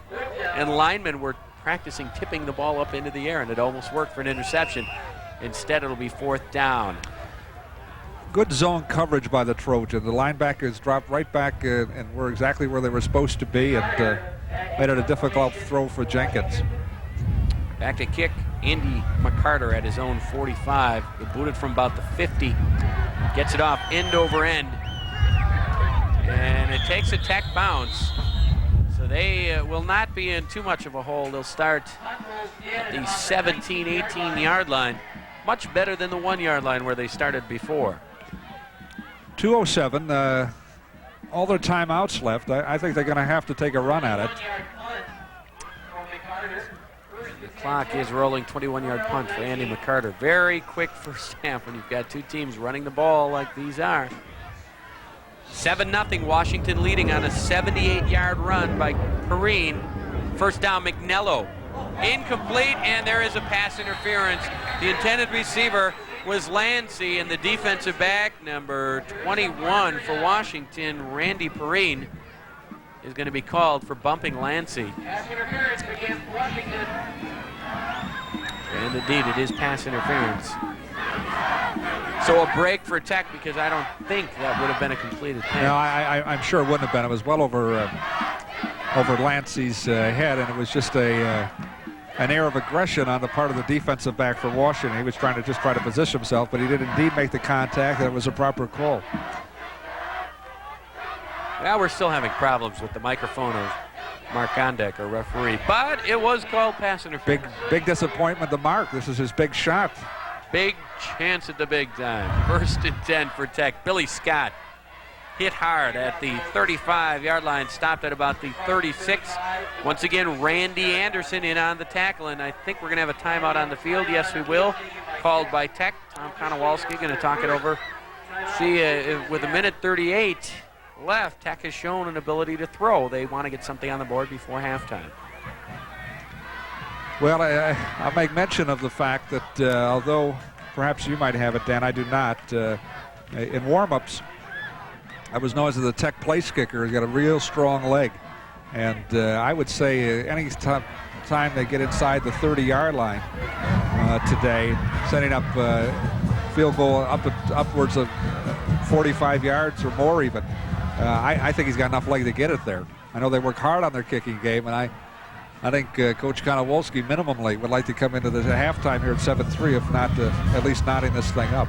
and linemen were practicing tipping the ball up into the air, and it almost worked for an interception. Instead, it'll be 4th down. Good zone coverage by the Trojans. The linebackers dropped right back and were exactly where they were supposed to be, and made it a difficult throw for Jenkins. Back to kick, Andy McCarter at his own 45. He booted from about the 50. Gets it off end over end. And it takes a Tech bounce. So they will not be in too much of a hole. They'll start at the 17, 18-yard line. Much better than the 1-yard line where they started before. 2:07. All their timeouts left. I think they're going to have to take a run at it. The clock is rolling. 21-yard punt for Andy McCarter. Very quick first half when you've got two teams running the ball like these are. 7-0 Washington leading on a 78-yard run by Perrine. First down, McNello. Incomplete, and there is a pass interference. The intended receiver was Lancey, and the defensive back, number 21 for Washington, Randy Perrine, is going to be called for bumping Lancey. And indeed, it is pass interference. So a break for Tech, because I don't think that would have been a completed pass. No, I'm sure it wouldn't have been. It was well over Lancey's head, and it was just an air of aggression on the part of the defensive back for Washington. He was trying to position himself, but he did indeed make the contact, and it was a proper call. Well, we're still having problems with the microphone of Mark Gondek, our referee, but it was called pass interference. Big disappointment to Mark. This is his big shot. Big chance at the big time. 1st and 10 for Tech. Billy Scott hit hard at the 35-yard line, stopped at about the 36. Once again, Randy Anderson in on the tackle, and I think we're going to have a timeout on the field. Yes, we will. Called by Tech. Tom Konowalski going to talk it over. See, with 1:38 left, Tech has shown an ability to throw. They want to get something on the board before halftime. Well, I'll make mention of the fact that although perhaps you might have it, Dan, I do not. In warm-ups, I was known as the Tech place kicker. He's got a real strong leg. And I would say any time they get inside the 30-yard line today, setting up field goal upwards of 45 yards or more even, I think he's got enough leg to get it there. I know they work hard on their kicking game, and I think Coach Konowalski minimally would like to come into the halftime here at 7-3, if not at least knotting this thing up.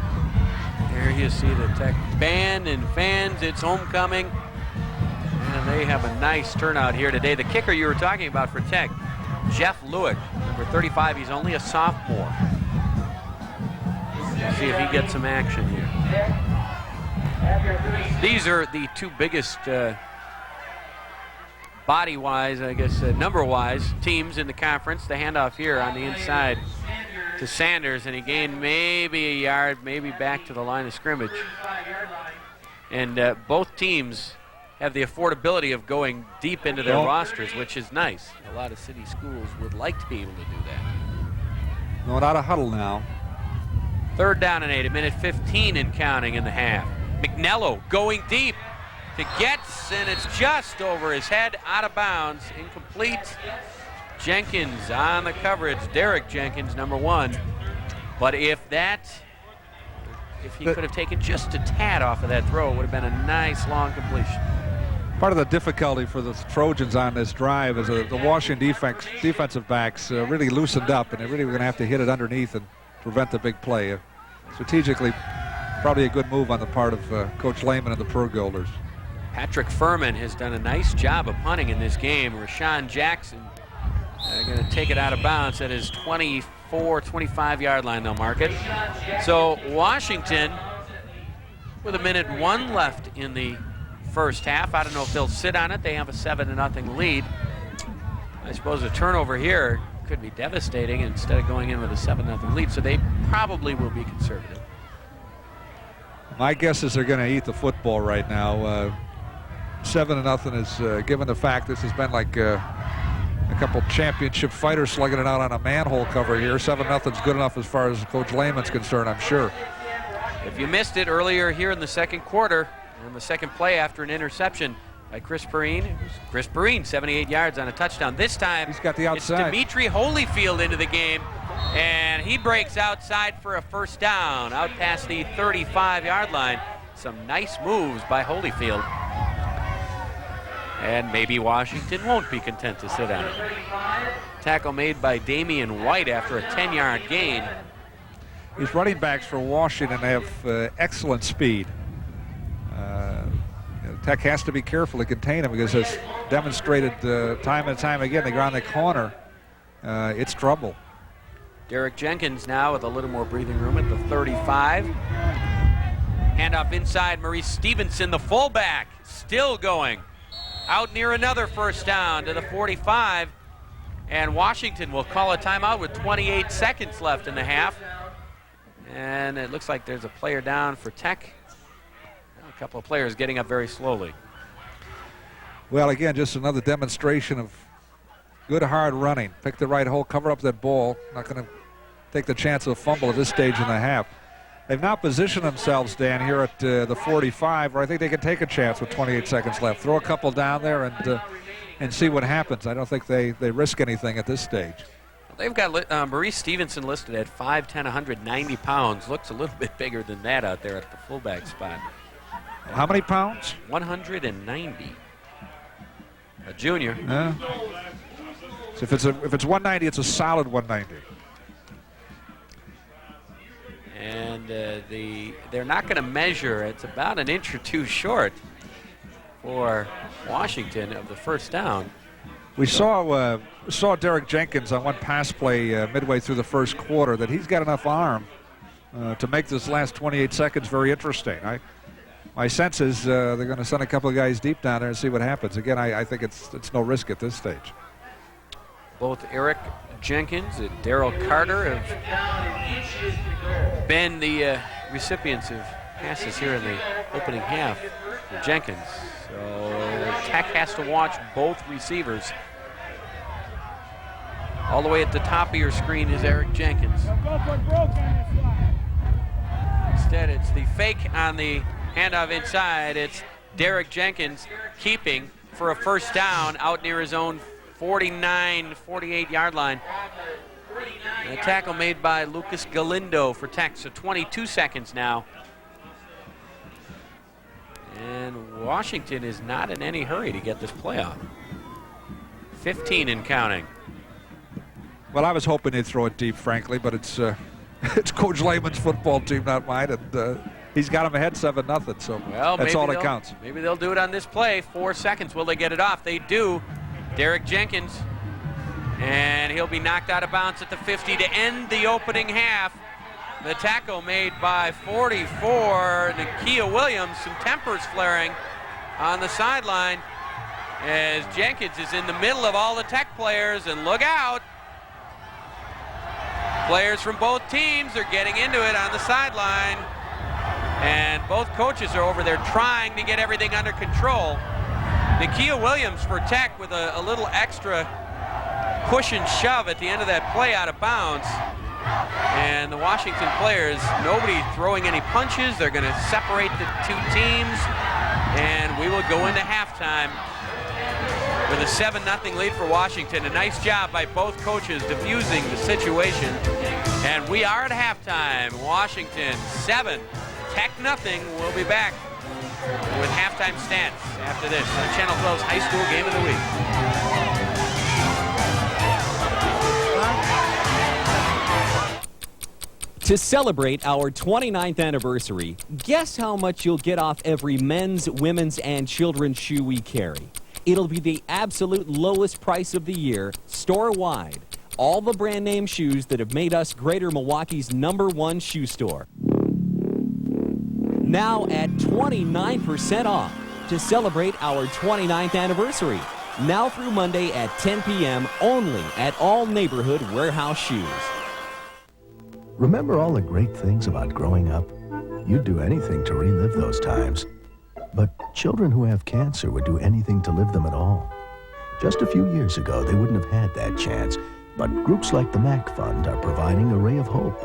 There you see the Tech band and fans. It's homecoming, and they have a nice turnout here today. The kicker you were talking about for Tech, Jeff Lewick, number 35. He's only a sophomore. Let's see if he gets some action here. These are the two biggest body-wise, I guess, number-wise, teams in the conference. The handoff here on the inside to Sanders, and he gained maybe a yard, maybe back to the line of scrimmage. And both teams have the affordability of going deep into their rosters, which is nice. A lot of city schools would like to be able to do that. Going out of huddle now. 3rd down and 8, a minute 15 and counting in the half. McNello going deep to Getz, and it's just over his head, out of bounds, incomplete. Jenkins on the coverage, Derek Jenkins, number 1. But if he could have taken just a tad off of that throw, it would have been a nice long completion. Part of the difficulty for the Trojans on this drive is the Washington defensive backs really loosened up, and they really were going to have to hit it underneath and prevent the big play. Strategically, probably a good move on the part of Coach Lehman and the Pergolders. Patrick Furman has done a nice job of punting in this game. Rashawn Jackson going to take it out of bounds at his 25-yard line. They'll mark it. So Washington with a minute 1 left in the first half. I don't know if they'll sit on it. They have a 7-0 lead. I suppose a turnover here could be devastating instead of going in with a 7-0 lead, so they probably will be conservative. My guess is they're going to eat the football right now. 7-0 is, given the fact this has been like a couple championship fighters slugging it out on a manhole cover here. 7-0 is good enough as far as Coach Lehman's concerned, I'm sure. If you missed it earlier here in the second quarter, on the second play after an interception by Chris Perrine. Chris Perrine, 78 yards on a touchdown. This time, he's got the outside. It's Dimitri Holyfield into the game, and he breaks outside for a 1st down, out past the 35-yard line. Some nice moves by Holyfield. And maybe Washington won't be content to sit on it. Tackle made by Damian White after a 10-yard gain. These running backs for Washington have excellent speed. Tech has to be careful to contain them because, as demonstrated time and time again, they go on the corner. It's trouble. Derek Jenkins now with a little more breathing room at the 35. Handoff inside, Maurice Stevenson, the fullback, still going. Out near another 1st down to the 45. And Washington will call a timeout with 28 seconds left in the half. And it looks like there's a player down for Tech. A couple of players getting up very slowly. Well, again, just another demonstration of good hard running. Pick the right hole, cover up that ball. Not going to take the chance of a fumble at this stage in the half. They've now positioned themselves, Dan, here at the 45, where I think they can take a chance with 28 seconds left. Throw a couple down there and see what happens. I don't think they risk anything at this stage. They've got Maurice Stevenson listed at 5'10", 190 pounds. Looks a little bit bigger than that out there at the fullback spot. How many pounds? 190. A junior. Yeah. So if it's 190, it's a solid 190. And they're not going to measure. It's about an inch or two short for Washington of the 1st down. We saw Derek Jenkins on one pass play midway through the 1st quarter that he's got enough arm to make this last 28 seconds very interesting. My sense is they're going to send a couple of guys deep down there and see what happens. Again, I think it's no risk at this stage. Both Eric Jenkins and Darryl Carter have been the recipients of passes here in the opening half for Jenkins. So Tech has to watch both receivers. All the way at the top of your screen is Eric Jenkins. Instead, it's the fake on the handoff inside. It's Derek Jenkins keeping for a 1st down out near his own 49, 48-yard line. And a tackle made by Lucas Galindo for Tech, so 22 seconds now. And Washington is not in any hurry to get this play off. 15 and counting. Well, I was hoping they'd throw it deep, frankly, but it's Coach Lehman's football team, not mine, and he's got them ahead 7-0, so that's all that counts. Maybe they'll do it on this play. 4 seconds. Will they get it off? They do. Derek Jenkins, and he'll be knocked out of bounds at the 50 to end the opening half. The tackle made by 44, Nakia Williams. Some tempers flaring on the sideline as Jenkins is in the middle of all the Tech players, and look out. Players from both teams are getting into it on the sideline, and both coaches are over there trying to get everything under control. Nakia Williams for Tech with a little extra push and shove at the end of that play out of bounds. And the Washington players, nobody throwing any punches. They're going to separate the two teams. And we will go into halftime with a 7-0 lead for Washington. A nice job by both coaches diffusing the situation. And we are at halftime. Washington 7, Tech nothing. We'll be back with halftime stats after this on Channel 12's High School Game of the Week. To celebrate our 29th anniversary, guess how much you'll get off every men's, women's, and children's shoe we carry. It'll be the absolute lowest price of the year, store-wide. All the brand name shoes that have made us Greater Milwaukee's #1 shoe store. Now at 29% off to celebrate our 29th anniversary. Now through Monday at 10 p.m. only at all neighborhood warehouse shoes. Remember all the great things about growing up? You'd do anything to relive those times. But children who have cancer would do anything to live them at all. Just a few years ago, they wouldn't have had that chance. But groups like the MAC Fund are providing a ray of hope.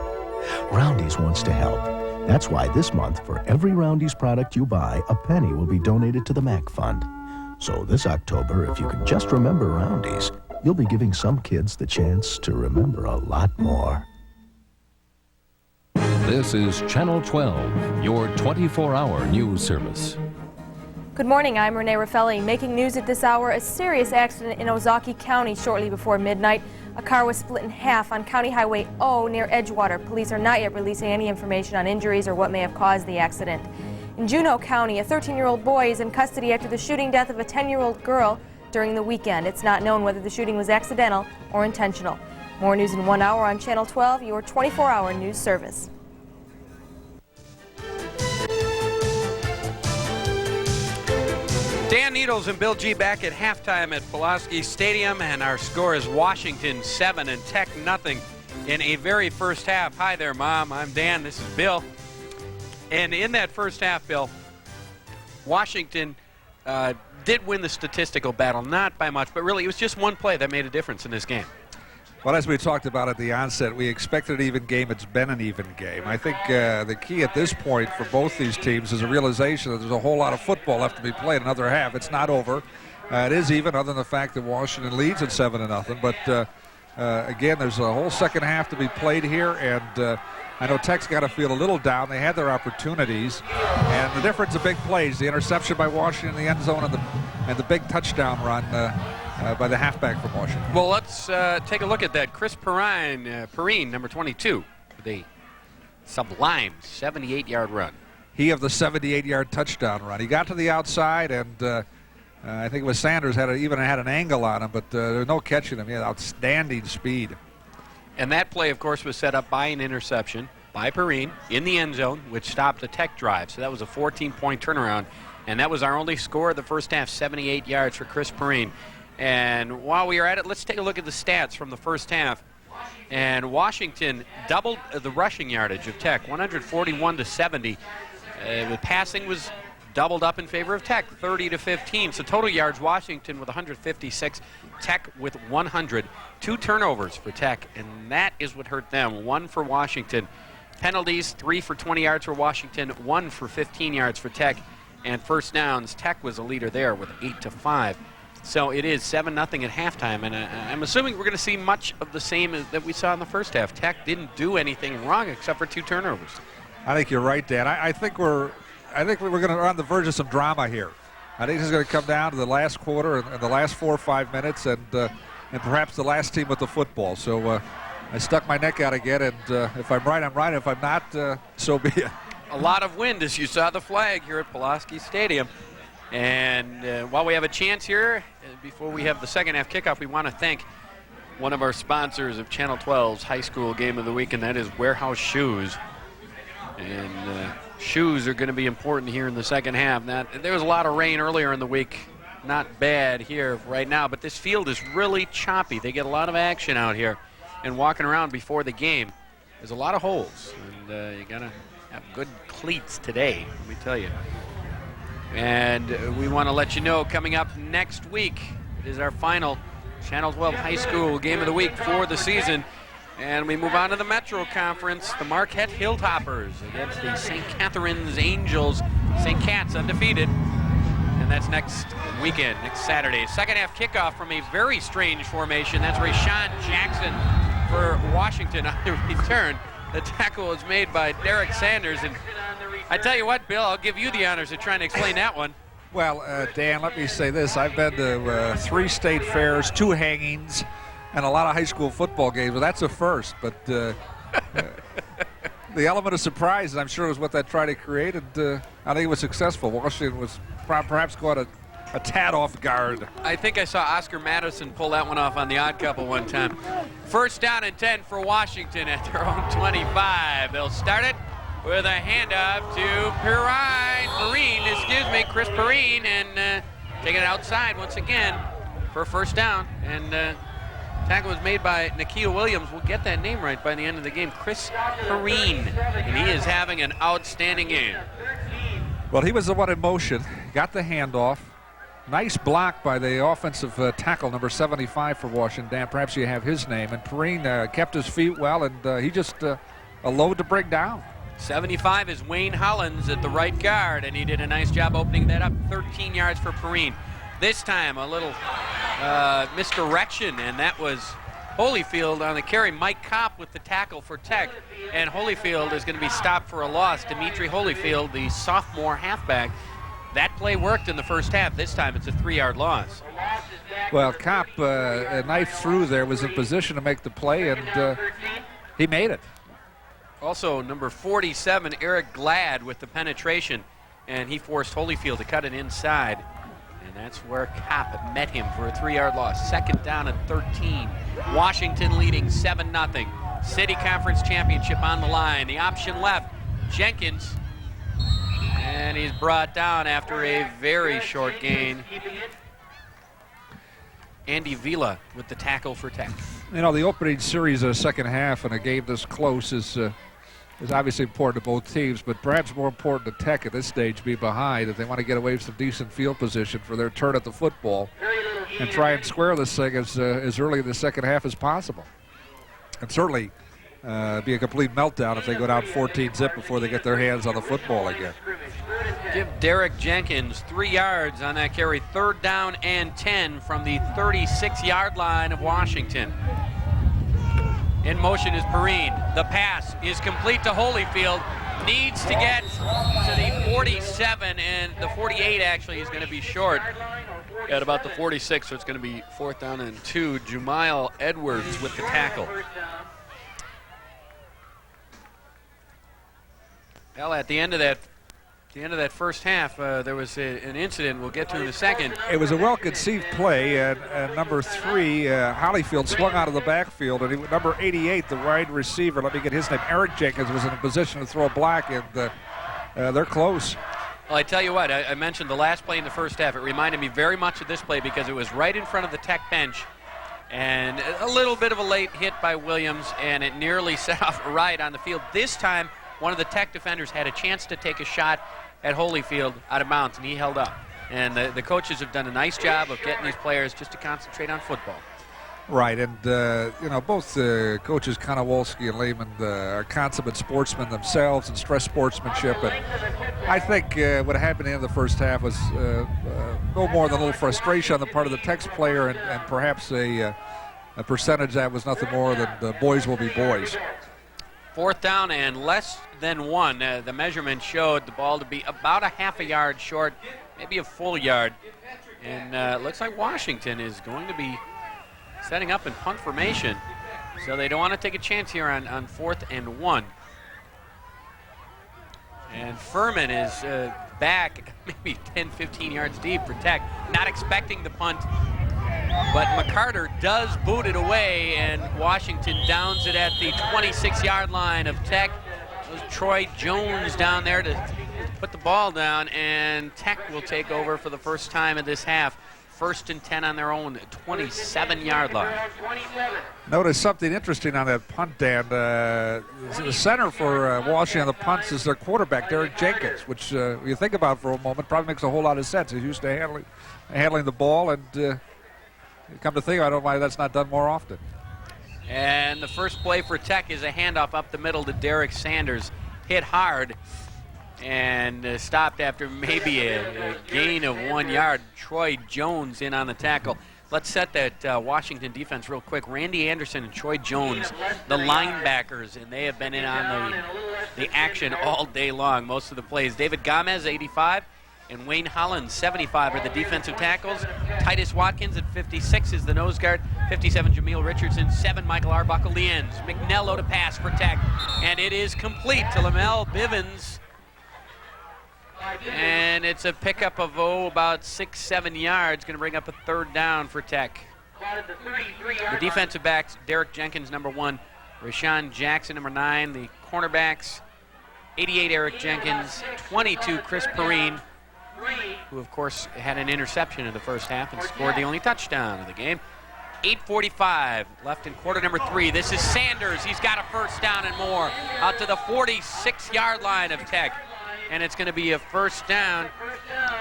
Roundy's wants to help. That's why this month, for every Roundy's product you buy, a penny will be donated to the MAC Fund. So this October, if you can just remember Roundy's, you'll be giving some kids the chance to remember a lot more. This is Channel 12, your 24-hour news service. Good morning, I'm Renee Raffelli. Making news at this hour, a serious accident in Ozaukee County shortly before midnight. A car was split in half on County Highway O near Edgewater. Police are not yet releasing any information on injuries or what may have caused the accident. In Juneau County, a 13-year-old boy is in custody after the shooting death of a 10-year-old girl during the weekend. It's not known whether the shooting was accidental or intentional. More news in 1 hour on Channel 12, your 24-hour news service. Dan Needles and Bill G back at halftime at Pulaski Stadium, and our score is Washington 7 and Tech nothing in a very first half. Hi there, Mom. I'm Dan. This is Bill. And in that first half, Bill, Washington did win the statistical battle, not by much, but really it was just one play that made a difference in this game. Well, as we talked about at the onset, we expected an even game. It's been an even game. I think the key at this point for both these teams is a realization that there's a whole lot of football left to be played. Another half. It's not over. It is even, other than the fact that Washington leads at 7-0. But again, there's a whole second half to be played here, and I know Tech's got to feel a little down. They had their opportunities, and the difference of big plays: the interception by Washington in the end zone, and the big touchdown run by the halfback from Washington. Well, let's take a look at that. Chris Perrine, number 22, with a sublime 78-yard run. He of the 78-yard touchdown run. He got to the outside, and I think it was Sanders even had an angle on him, but there was no catching him. He had outstanding speed. And that play, of course, was set up by an interception by Perrine in the end zone, which stopped a Tech drive. So that was a 14-point turnaround, and that was our only score of the first half, 78 yards for Chris Perrine. And while we are at it, let's take a look at the stats from the first half. And Washington doubled the rushing yardage of Tech, 141 to 70. The passing was doubled up in favor of Tech, 30 to 15. So total yards, Washington with 156, Tech with 100. 2 turnovers for Tech, and that is what hurt them. 1 for Washington. Penalties, 3 for 20 yards for Washington, 1 for 15 yards for Tech. And first downs, Tech was a leader there with 8 to 5. So it is 7-0 at halftime, and I'm assuming we're going to see much of the same that we saw in the first half. Tech didn't do anything wrong except for 2 turnovers. I think you're right, Dan. I think we're on the verge of some drama here. I think this is going to come down to the last quarter and the last 4 or 5 minutes, and perhaps the last team with the football. So I stuck my neck out again, and if I'm right, I'm right. If I'm not, so be it. A lot of wind, as you saw the flag here at Pulaski Stadium. And while we have a chance here, before we have the second half kickoff, we want to thank one of our sponsors of Channel 12's High School Game of the Week, and that is Warehouse Shoes. And shoes are going to be important here in the second half. Now, there was a lot of rain earlier in the week. Not bad here right now, but this field is really choppy. They get a lot of action out here. And walking around before the game, there's a lot of holes. And you got to have good cleats today, let me tell you. And we want to let you know, coming up next week, it is our final Channel 12 High School Game of the Week for the season. And we move on to the Metro Conference. The Marquette Hilltoppers against the St. Catharines Angels. St. Cat's undefeated. And that's next weekend, next Saturday. Second half kickoff from a very strange formation. That's Rashawn Jackson for Washington on the return. The tackle was made by Derek Sanders. And I tell you what, Bill, I'll give you the honors of trying to explain that one. Well, Dan, let me say this. I've been to 3 state fairs, 2 hangings, and a lot of high school football games. Well, that's a first, but the element of surprise, I'm sure, was what they tried to create, and I think it was successful. Washington was perhaps caught a tad off guard. I think I saw Oscar Madison pull that one off on The Odd Couple one time. First down and 10 for Washington at their own 25. They'll start it with a handoff to Chris Perrine, and taking it outside once again for a first down. And tackle was made by Nakia Williams. We'll get that name right by the end of the game. Chris Perrine, and he is having an outstanding game. Well, he was the one in motion, got the handoff. Nice block by the offensive tackle, number 75 for Washington. Dan, perhaps you have his name. And Perrine kept his feet well, and he just a load to bring down. 75 is Wayne Hollins at the right guard, and he did a nice job opening that up. 13 yards for Perrine. This time a little misdirection, and that was Holyfield on the carry. Mike Kopp with the tackle for Tech, and Holyfield is going to be stopped for a loss. Dimitri Holyfield, the sophomore halfback. That play worked in the first half. This time it's a 3-yard loss. Well, Kopp, a knife through there, was in position to make the play, and he made it. Also, number 47, Eric Glad with the penetration, and he forced Holyfield to cut it inside. And that's where Kopp met him for a 3-yard loss. Second down and 13. Washington leading 7-0. City Conference Championship on the line. The option left, Jenkins. And he's brought down after a very short gain. Andy Vila with the tackle for Tech. You know, the opening series of the second half in a game this close is obviously important to both teams, but perhaps more important to Tech at this stage be behind if they want to get away with some decent field position for their turn at the football and try and square this thing as early in the second half as possible. And certainly be a complete meltdown if they go down 14-zip before they get their hands on the football again. Give Derek Jenkins 3 yards on that carry. Third down and 10 from the 36-yard line of Washington. In motion is Perrine. The pass is complete to Holyfield. Needs to get to the 47, and the 48 actually is going to be short at about the 46, so it's going to be 4th down and 2. Jumail Edwards with the tackle. Well, at the end of that first half, there was an incident we'll get to in a second. It was a well-conceived play, and number 3, Holyfield, swung out of the backfield, and number 88, the wide receiver, let me get his name, Eric Jenkins, was in a position to throw a black, and they're close. Well, I tell you what, I mentioned the last play in the first half. It reminded me very much of this play because it was right in front of the Tech bench, and a little bit of a late hit by Williams, and it nearly set off a riot on the field. This time, one of the Tech defenders had a chance to take a shot at Holyfield out of bounds, and he held up. And the coaches have done a nice job of getting these players just to concentrate on football. Right, and both coaches Konowalski and Lehman are consummate sportsmen themselves and stress sportsmanship. And I think what happened in the first half was no more than a little frustration on the part of the Tex player, and perhaps a percentage that was nothing more than the boys will be boys. 4th down and less than 1. The measurement showed the ball to be about a half a yard short, maybe a full yard. And it looks like Washington is going to be setting up in punt formation. So they don't want to take a chance here on 4th and 1. And Furman is back maybe 10, 15 yards deep for Tech, not expecting the punt. But McCarter does boot it away, and Washington downs it at the 26-yard line of Tech. It was Troy Jones down there to put the ball down, and Tech will take over for the first time in this half. 1st and 10 on their own 27-yard line. Notice something interesting on that punt, Dan. The center for Washington on the punts is their quarterback, Derek Jenkins, which you think about for a moment probably makes a whole lot of sense. He's used to handling the ball, and come to think, I don't know why that's not done more often. And the first play for Tech is a handoff up the middle to Derek Sanders. Hit hard and stopped after maybe a gain of 1 yard. Troy Jones in on the tackle. Let's set that Washington defense real quick. Randy Anderson and Troy Jones, the linebackers, and they have been in on the action all day long, most of the plays. David Gomez, 85, and Wayne Hollins, 75, are the defensive tackles. Titus Watkins at 56 is the nose guard. 57, Jameel Richardson. 7, Michael Arbuckle, the ends. McNello to pass for Tech, and it is complete to Lamel Bivens. And it's a pickup of, about 6-7 yards. Going to bring up a third down for Tech. The defensive backs, Derek Jenkins, number 1. Rashawn Jackson, number 9. The cornerbacks, 88, Eric Jenkins. 22, Chris Perrine, who, of course, had an interception in the first half and scored the only touchdown of the game. 8:45 left in quarter number 3. This is Sanders. He's got a first down and more out to the 46-yard line of Tech. And it's going to be a first down.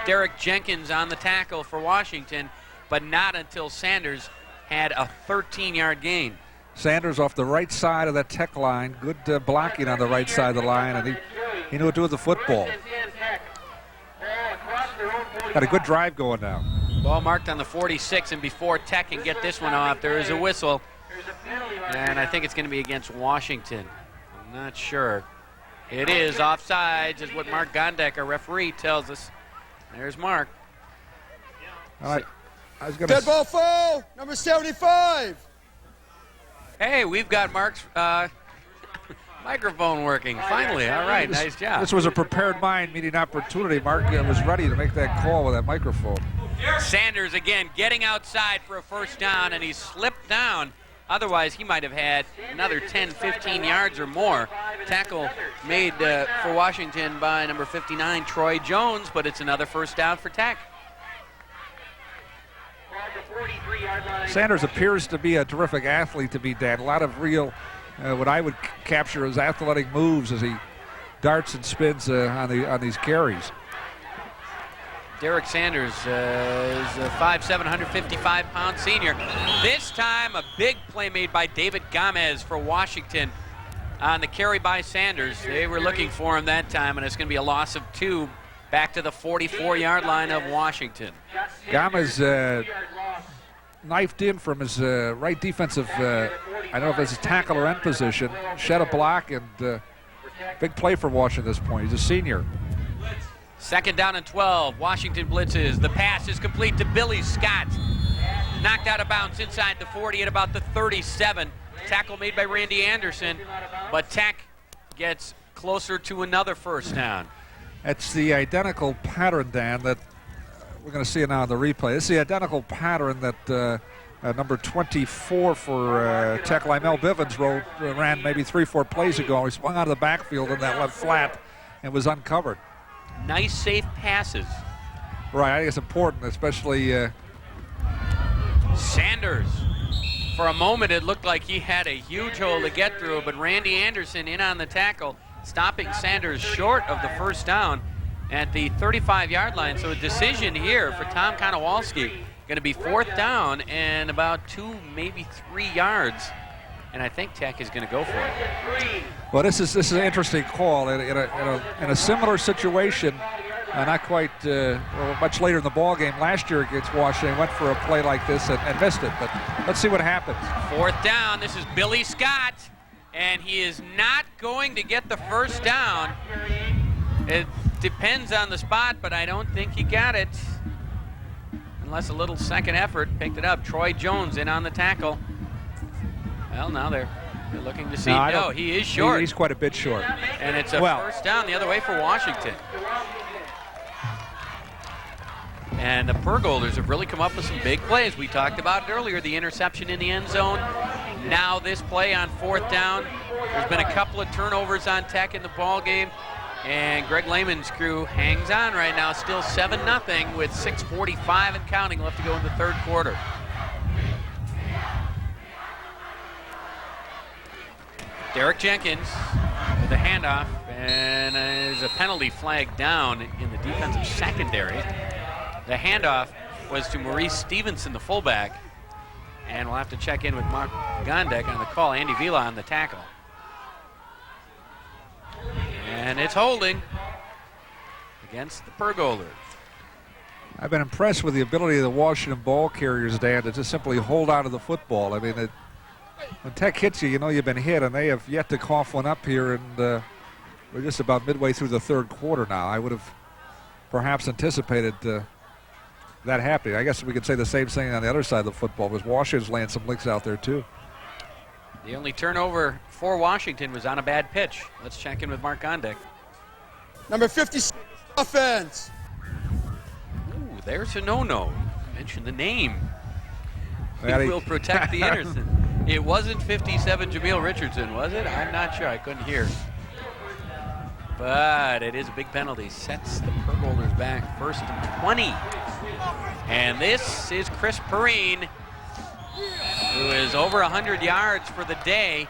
Derek Jenkins on the tackle for Washington, but not until Sanders had a 13-yard gain. Sanders off the right side of that Tech line. Good blocking on the right side of the line, and he knew what to do with the football. Got a good drive going now. Ball marked on the 46, and before Tech can get this one off, there is a whistle. And I think it's going to be against Washington. I'm not sure. It is offsides, is what Mark Gondek, our referee, tells us. There's Mark. All right. I was going Dead ball foul, number 75. Hey, we've got Mark's microphone working. Finally, all right, nice job. This was a prepared mind meeting opportunity. Mark was ready to make that call with that microphone. Sanders again getting outside for a first down, and he slipped down. Otherwise, he might have had another 10, 15 yards or more. Tackle made for Washington by number 59, Troy Jones, but it's another first down for Tech. Sanders appears to be a terrific athlete to be Dan. A lot of real, what I would capture as athletic moves as he darts and spins on these carries. Derek Sanders is a 5'7", 155-pound senior. This time, a big play made by David Gomez for Washington on the carry by Sanders. They were looking for him that time, and it's going to be a loss of 2 back to the 44-yard line of Washington. Gomez knifed in from his right defensive, I don't know if it's his tackle or end position, shed a block, and big play for Washington at this point. He's a senior. Second down and 12. Washington blitzes. The pass is complete to Billy Scott. Knocked out of bounds inside the 40 at about the 37. Tackle made by Randy Anderson, but Tech gets closer to another first down. It's the identical pattern, Dan, that we're going to see it now in the replay. It's the identical pattern that number 24 for Tech, Lamel Bivens, ran maybe 3-4 plays ago. He swung out of the backfield in that left flat and was uncovered. Nice, safe passes. Right, I think it's important, especially Sanders. For a moment, it looked like he had a huge hole to get through, but Randy Anderson in on the tackle, stopping Sanders short of the first down at the 35-yard line. So a decision here for Tom Konowalski. Going to be fourth down and about 2, maybe 3 yards. And I think Tech is going to go for it. Well, this is an interesting call in a similar situation. Not quite much later in the ball game last year against Washington, went for a play like this and missed it. But let's see what happens. Fourth down. This is Billy Scott, and he is not going to get the first down. It depends on the spot, but I don't think he got it. Unless a little second effort picked it up. Troy Jones in on the tackle. Well, now they're looking to see. No, he is short. He's quite a bit short. And it's a first down the other way for Washington. And the Pergolders have really come up with some big plays. We talked about it earlier, the interception in the end zone. Now this play on fourth down. There's been a couple of turnovers on Tech in the ball game. And Greg Lehman's crew hangs on right now, still 7-0 with 6:45 and counting left to go in the third quarter. Derek Jenkins with a handoff, and there's a penalty flag down in the defensive secondary. The handoff was to Maurice Stevenson, the fullback, And we'll have to check in with Mark Gondek on the call. Andy Vila on the tackle. And it's holding against the Pergolders. I've been impressed with the ability of the Washington ball carriers, Dan, to just simply hold out of the football. I mean, when Tech hits you, you know you've been hit, and they have yet to cough one up here, and we're just about midway through the third quarter now. I would have perhaps anticipated that happening. I guess we could say the same thing on the other side of the football, because Washington's laying some licks out there too. The only turnover for Washington was on a bad pitch. Let's check in with Mark Gondek. Number 50 offense. Ooh, there's a no-no. Mention the name. Well, It will protect the innocent. It wasn't 57 Jameel Richardson, was it? I'm not sure. I couldn't hear. But it is a big penalty. Sets the Pergolders back 1st and 20. And this is Chris Perrine, who is over 100 yards for the day.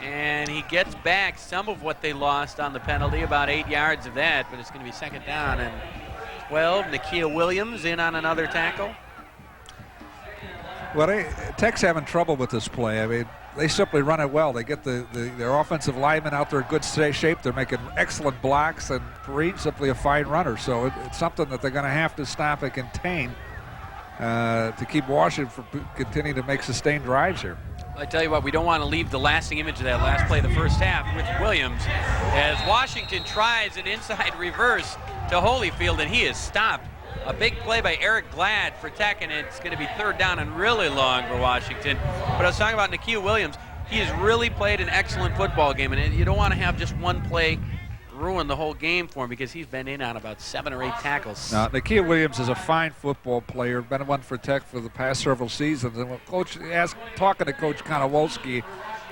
And he gets back some of what they lost on the penalty, about 8 yards of that, but it's going to be 2nd down and 12. Nakia Williams in on another tackle. Well, Tech's having trouble with this play. I mean, they simply run it well. They get their offensive linemen out there in good shape. They're making excellent blocks, and Perine's simply a fine runner. So it's something that they're going to have to stop and contain to keep Washington from continuing to make sustained drives here. I tell you what, we don't want to leave the lasting image of that last play of the first half with Williams, as Washington tries an inside reverse to Holyfield, and he is stopped. A big play by Eric Glad for Tech, and it's going to be 3rd down and really long for Washington. But I was talking about Nakia Williams. He has really played an excellent football game, and you don't want to have just one play ruin the whole game for him, because he's been in on about 7 or 8 tackles. Now, Nakia Williams is a fine football player, been one for Tech for the past several seasons. And when talking to Coach Konowalski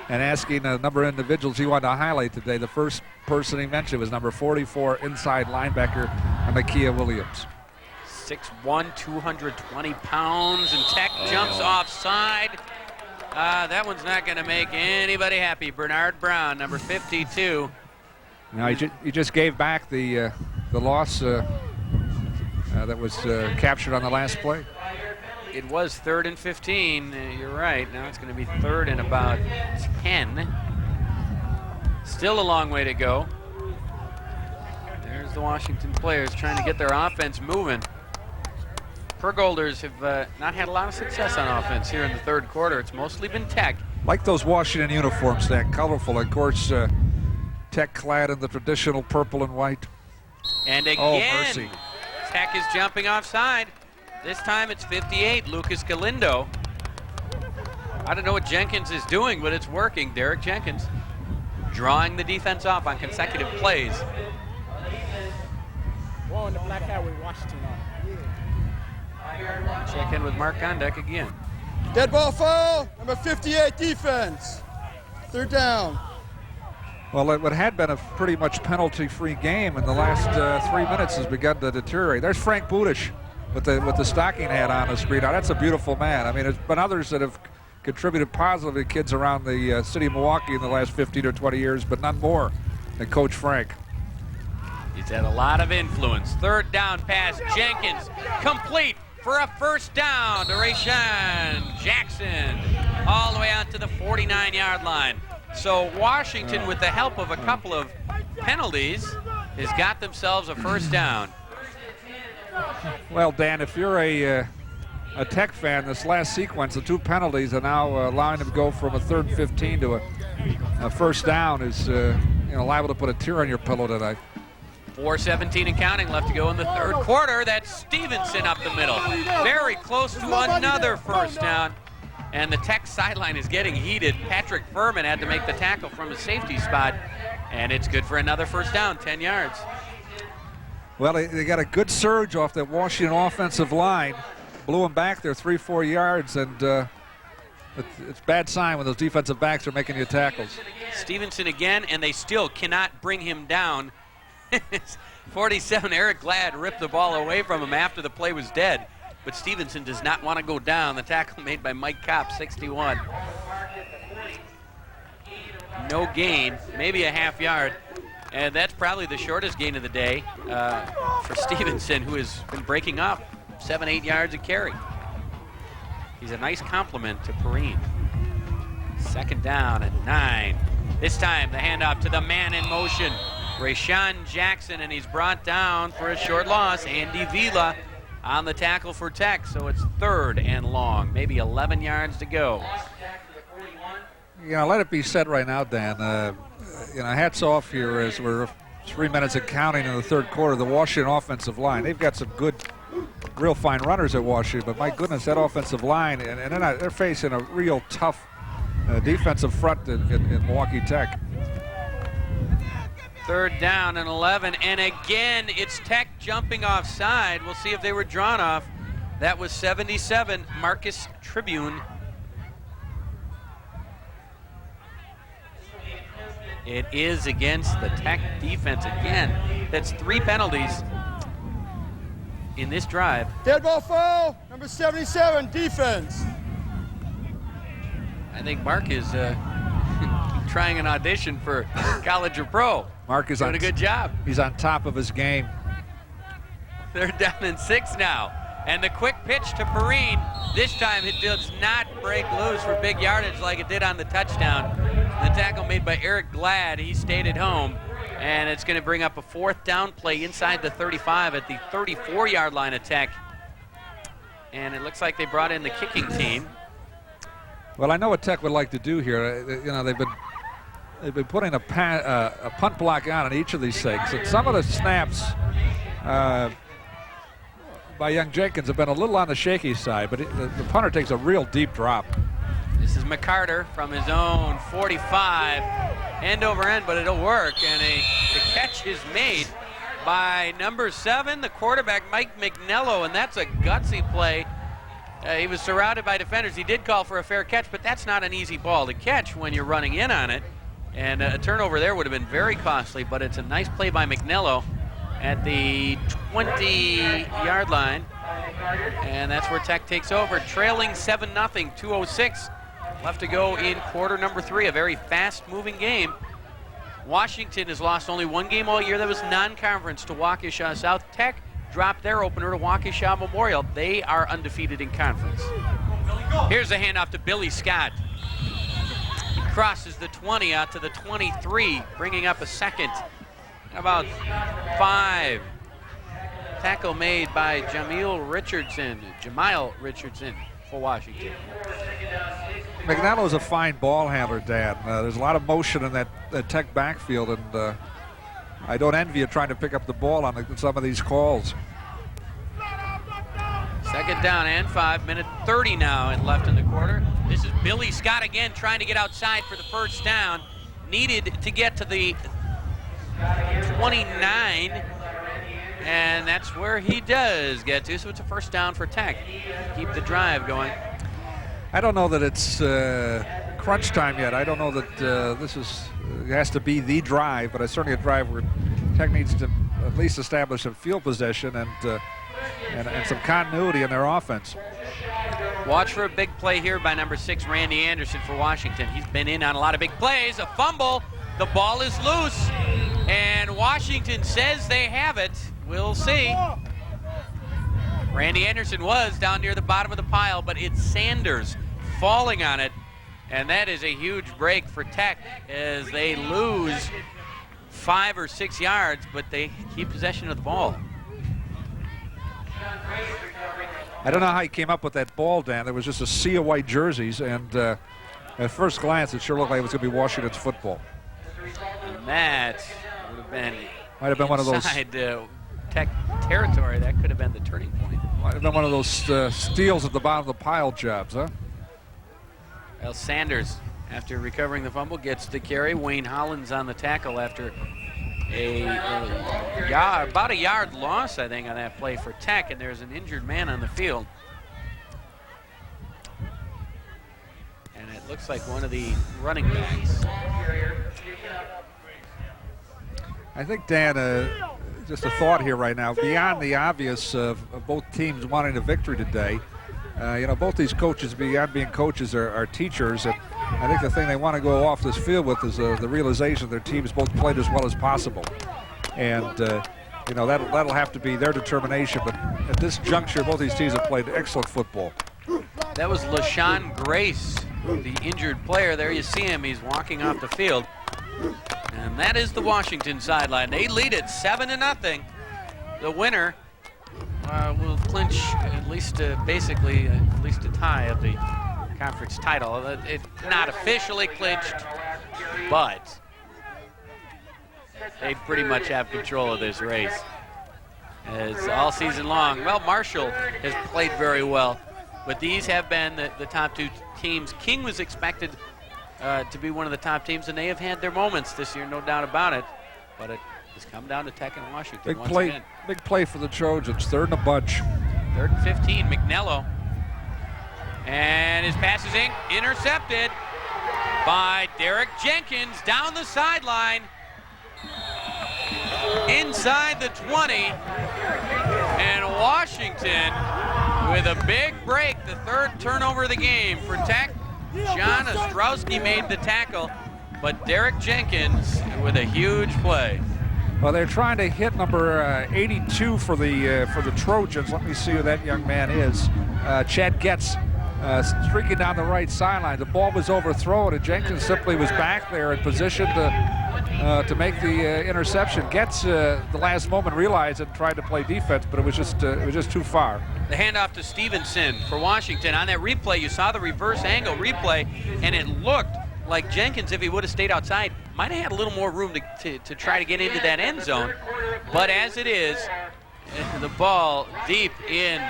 and asking a number of individuals he wanted to highlight today, the first person he mentioned was number 44 inside linebacker, Nakia Williams. 6'1", 220 pounds, and Tech jumps offside. That one's not going to make anybody happy. Bernard Brown, number 52. Now he just gave back the loss that was captured on the last play. It was 3rd and 15. You're right. Now it's going to be 3rd and about 10. Still a long way to go. There's the Washington players trying to get their offense moving. Pergolders have not had a lot of success on offense here in the 3rd quarter. It's mostly been Tech. Like those Washington uniforms, that colorful. Of course, Tech clad in the traditional purple and white. And again, Tech is jumping offside. This time it's 58, Lucas Galindo. I don't know what Jenkins is doing, but it's working. Derek Jenkins drawing the defense off on consecutive plays. Well, in the black hat with Washington on. Check in with Mark Gondek again. Dead ball foul. Number 58 defense. 3rd down. Well, what had been a pretty much penalty-free game in the last 3 minutes has begun to deteriorate. There's Frank Budish with the stocking hat on the screen. Now, that's a beautiful man. I mean, there's been others that have contributed positively to kids around the city of Milwaukee in the last 15 or 20 years, but none more than Coach Frank. He's had a lot of influence. 3rd down pass, Jenkins, complete for a 1st down to Rayshawn Jackson, all the way out to the 49-yard line. So Washington, with the help of a couple of penalties, has got themselves a 1st down. Well, Dan, if you're a Tech fan, this last sequence, the 2 penalties are now allowing them to go from a 3rd and 15 to a 1st down is liable to put a tear on your pillow tonight. 4:17 and counting left to go in the 3rd quarter. That's Stevenson up the middle. Very close to another 1st down. And the Tech sideline is getting heated. Patrick Furman had to make the tackle from a safety spot. And it's good for another 1st down, 10 yards. Well, they got a good surge off that Washington offensive line. Blew them back there 3-4 yards. And it's a bad sign when those defensive backs are making you tackles. Stevenson again, and they still cannot bring him down. 47, Eric Glad ripped the ball away from him after the play was dead. But Stevenson does not want to go down. The tackle made by Mike Kopp, 61. No gain, maybe a half yard. And that's probably the shortest gain of the day for Stevenson, who has been breaking up 7-8 yards a carry. He's a nice compliment to Perrine. 2nd down and 9. This time the handoff to the man in motion, Rayshawn Jackson, and he's brought down for a short loss. Andy Vila on the tackle for Tech, so it's 3rd and long, maybe 11 yards to go. You know, let it be said right now, Dan, you know, hats off here as we're 3 minutes and counting in the 3rd quarter. The Washington offensive line, they've got some good, real fine runners at Washington, but my goodness, that offensive line, and they're facing a real tough defensive front in Milwaukee Tech. 3rd down and 11, and again, it's Tech jumping offside. We'll see if they were drawn off. That was 77, Marcus Tribune. It is against the Tech defense again. That's 3 penalties in this drive. Dead ball foul, number 77, defense. I think Mark is trying an audition for college or pro. Mark is doing a good job. He's on top of his game. 3rd down and 6 now. And the quick pitch to Perrine. This time it does not break loose for big yardage like it did on the touchdown. The tackle made by Eric Glad. He stayed at home. And it's going to bring up a 4th down play inside the 35 at the 34-yard line of Tech. And it looks like they brought in the kicking team. Well, I know what Tech would like to do here. You know, they've been putting a punt block on each of these things. And some of the snaps by young Jenkins have been a little on the shaky side, but the punter takes a real deep drop. This is McCarter from his own 45, end over end, but it'll work. And the catch is made by number 7, the quarterback, Mike McNello, and that's a gutsy play. He was surrounded by defenders. He did call for a fair catch, but that's not an easy ball to catch when you're running in on it. And a turnover there would have been very costly, but it's a nice play by McNello at the 20-yard line. And that's where Tech takes over, trailing 7-0, 2:06 left to go in quarter number 3, a very fast-moving game. Washington has lost only 1 game all year that was non-conference to Waukesha South. Tech dropped their opener to Waukesha Memorial. They are undefeated in conference. Here's a handoff to Billy Scott. He crosses the 20 out to the 23, bringing up a 2nd. About 5. Tackle made by Jamil Richardson for Washington. McNello is a fine ball handler, Dan. There's a lot of motion in that Tech backfield, and I don't envy you trying to pick up the ball on some of these calls. 2nd down and 5, minute 30 now and left in the quarter. This is Billy Scott again trying to get outside for the 1st down. Needed to get to the 29, and that's where he does get to, so it's a 1st down for Tech. Keep the drive going. I don't know that it's crunch time yet. I don't know that this has to be the drive, but it's certainly a drive where Tech needs to at least establish some field possession and some continuity in their offense. Watch for a big play here by number 6, Randy Anderson for Washington. He's been in on a lot of big plays. A fumble. The ball is loose, and Washington says they have it. We'll see. Randy Anderson was down near the bottom of the pile, but it's Sanders falling on it, and that is a huge break for Tech as they lose 5 or 6 yards, but they keep possession of the ball. I don't know how he came up with that ball, Dan. There was just a sea of white jerseys, and at first glance, it sure looked like it was going to be Washington's football. And that would have been might have been one of those Tech territory. That could have been the turning point. Might have been one of those steals at the bottom of the pile jobs, huh? Well, Sanders, after recovering the fumble, gets the carry. Wayne Hollins on the tackle after about a yard loss, I think, on that play for Tech, and there's an injured man on the field. And it looks like one of the running backs. I think, Dan, just a thought here right now, beyond the obvious of both teams wanting a victory today, you know, both these coaches, beyond being coaches, are teachers, and I think the thing they want to go off this field with is the realization their teams both played as well as possible. And, you know, that'll have to be their determination, but at this juncture, both these teams have played excellent football. That was LaShawn Grace, the injured player. There you see him. He's walking off the field. And that is the Washington sideline. They lead it 7-0. The winner will clinch at least basically at least a tie of the conference title. It's not officially clinched, but they pretty much have control of this race. As all season long, well, Marshall has played very well, but these have been the top two teams. King was expected to be one of the top teams, and they have had their moments this year, no doubt about it. But it has come down to Tech and Washington once again. Big play for the Trojans. 3rd and a bunch. 3rd and 15, McNello. And his pass is intercepted by Derek Jenkins down the sideline. Inside the 20. And Washington with a big break, the 3rd turnover of the game for Tech. John Ostrowski made the tackle, but Derek Jenkins with a huge play. Well, they're trying to hit number 82 for the Trojans. Let me see who that young man is. Chad Getz streaking down the right sideline. The ball was overthrown, and Jenkins simply was back there in position to make the interception. Getz, the last moment, realized and tried to play defense, but it was just too far. The handoff to Stevenson for Washington. On that replay, you saw the reverse angle replay, and it looked like Jenkins, if he would have stayed outside, might have had a little more room to try to get into that end zone. But as it is, the ball deep in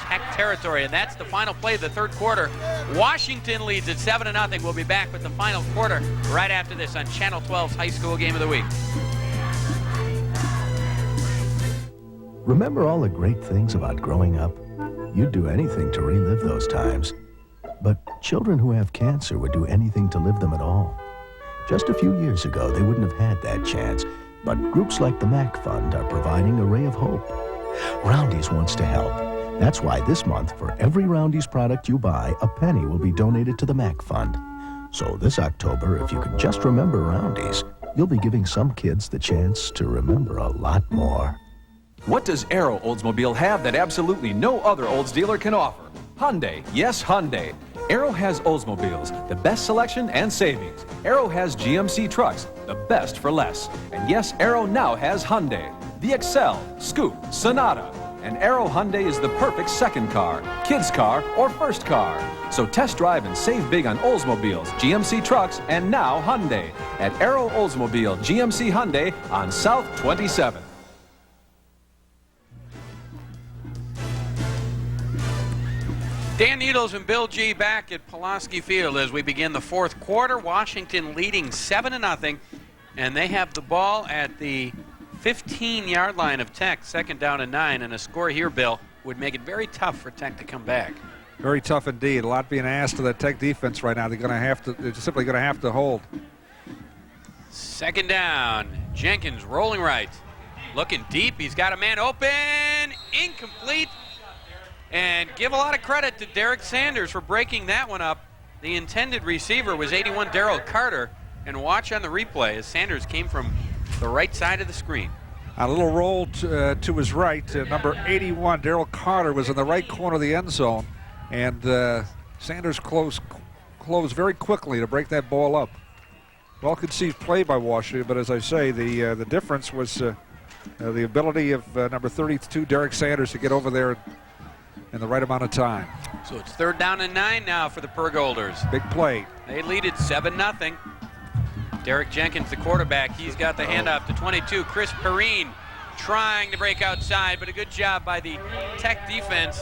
Tech territory, and that's the final play of the 3rd quarter. Washington leads at 7-0. We'll be back with the final quarter right after this on Channel 12's High School Game of the Week. Remember all the great things about growing up? You'd do anything to relive those times. But children who have cancer would do anything to live them at all. Just a few years ago, they wouldn't have had that chance. But groups like the MAC Fund are providing a ray of hope. Roundy's wants to help. That's why this month, for every Roundy's product you buy, a penny will be donated to the MAC Fund. So this October, if you can just remember Roundy's, you'll be giving some kids the chance to remember a lot more. What does Arrow Oldsmobile have that absolutely no other Olds dealer can offer? Hyundai, yes, Hyundai. Arrow has Oldsmobiles, the best selection and savings. Arrow has GMC trucks, the best for less. And yes, Arrow now has Hyundai. The Excel, Scoop, Sonata. And Arrow Hyundai is the perfect second car, kid's car, or first car. So test drive and save big on Oldsmobiles, GMC trucks, and now Hyundai at Arrow Oldsmobile GMC Hyundai on South 27th. Dan Needles and Bill G back at Pulaski Field as we begin the 4th quarter. Washington leading 7-0, and they have the ball at the 15-yard line of Tech, 2nd down and 9, and a score here, Bill, would make it very tough for Tech to come back. Very tough indeed. A lot being asked of the Tech defense right now. They're simply going to have to hold. 2nd down. Jenkins rolling right, looking deep. He's got a man open, incomplete. And give a lot of credit to Derek Sanders for breaking that one up. The intended receiver was 81 Darrell Carter. And watch on the replay as Sanders came from the right side of the screen. A little roll to his right. Number 81 Darrell Carter was in the right corner of the end zone. And Sanders closed very quickly to break that ball up. Well conceived play by Washington, but as I say, the difference was the ability of number 32 Derek Sanders to get over there in the right amount of time. So it's 3rd down and 9 now for the Pergolders. Big play. They lead it 7-0. Derek Jenkins, the quarterback, he's got the handoff to 22. Chris Perrine trying to break outside, but a good job by the Tech defense.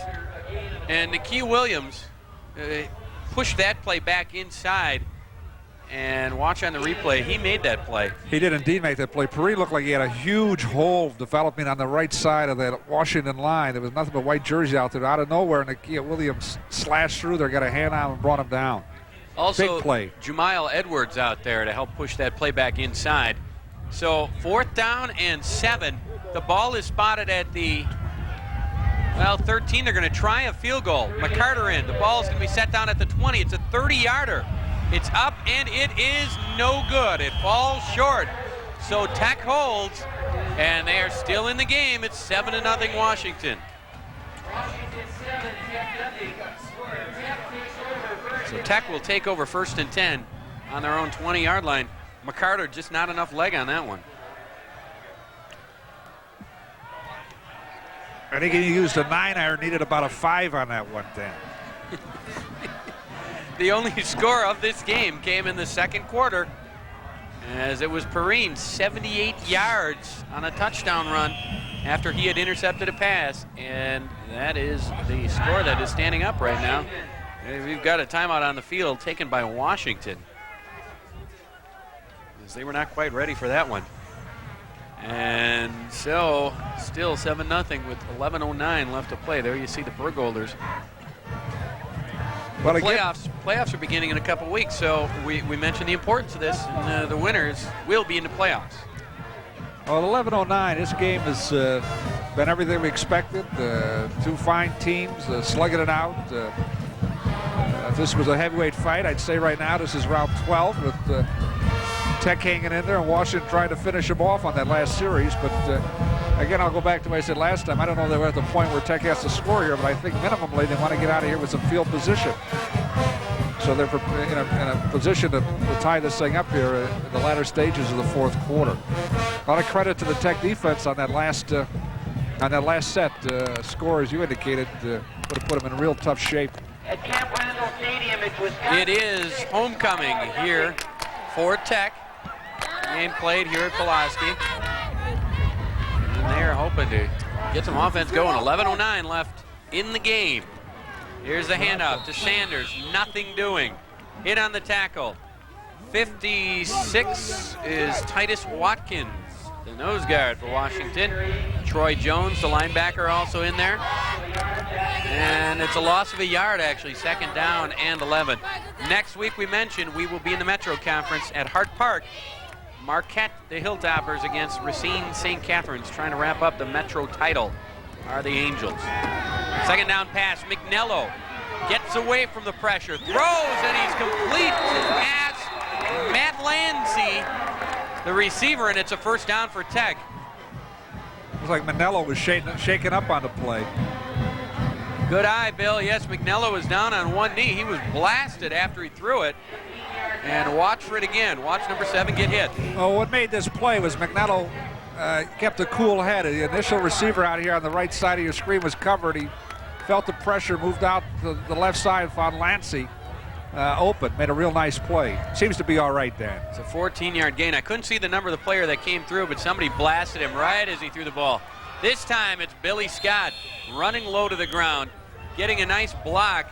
And Nikhil Williams pushed that play back inside. And watch on the replay, he made that play. He did indeed make that play. Perrine looked like he had a huge hole developing on the right side of that Washington line. There was nothing but white jersey out there. Out of nowhere, Nikhil Williams slashed through there, got a hand on him and brought him down. Also, big play. Jumail Edwards out there to help push that play back inside. So 4th down and 7. The ball is spotted at the 13. They're going to try a field goal. McCarter in. The ball is going to be set down at the 20. It's a 30-yarder. It's up, and it is no good. It falls short. So Tech holds, and they are still in the game. It's 7-0 Washington. So Tech will take over 1st and 10 on their own 20-yard line. McCarter just not enough leg on that one. I think he used a 9-iron, needed about a 5 on that one, Dan. The only score of this game came in the second quarter, as it was Perrine, 78 yards on a touchdown run after he had intercepted a pass, and that is the score that is standing up right now. And we've got a timeout on the field taken by Washington, as they were not quite ready for that one. And so still 7-0 with 11:09 left to play. There you see the Burgolders. Well, playoffs are beginning in a couple weeks, so we mentioned the importance of this, and the winners will be in the playoffs. Well, 11:09, this game has been everything we expected. Two fine teams slugging it out. If this was a heavyweight fight, I'd say right now this is round 12 with Tech hanging in there and Washington trying to finish them off on that last series. But again, I'll go back to what I said last time. I don't know if they're at the point where Tech has to score here, but I think minimally they want to get out of here with some field position. So they're in a position to tie this thing up here in the latter stages of the fourth quarter. A lot of credit to the Tech defense on that last set. Score, as you indicated, would have put them in real tough shape. At Camp Randall Stadium, it is homecoming here for Tech. Game played here at Pulaski. And they're hoping to get some offense going. 11:09 left in the game. Here's the handoff to Sanders. Nothing doing. Hit on the tackle. 56 is Titus Watkins, the nose guard for Washington. Troy Jones, the linebacker, also in there. And it's a loss of a yard, actually. 2nd down and 11. Next week, we mentioned we will be in the Metro Conference at Hart Park. Marquette, the Hilltoppers, against Racine St. Catharines, trying to wrap up the Metro title, are the Angels. 2nd down pass. McNello gets away from the pressure, throws, and he's complete his pass. Matt Lansey, the receiver, and it's a 1st down for Tech. Looks like Manello was shaken up on the play. Good eye, Bill. Yes, McNello was down on one knee. He was blasted after he threw it. And watch for it again. Watch number 7 get hit. Oh, what made this play was McNello kept a cool head. The initial receiver out here on the right side of your screen was covered. He felt the pressure, moved out to the left side, found Lansey open, made a real nice play. Seems to be all right, Dan. It's a 14-yard gain. I couldn't see the number of the player that came through, but somebody blasted him right as he threw the ball. This time it's Billy Scott running low to the ground, getting a nice block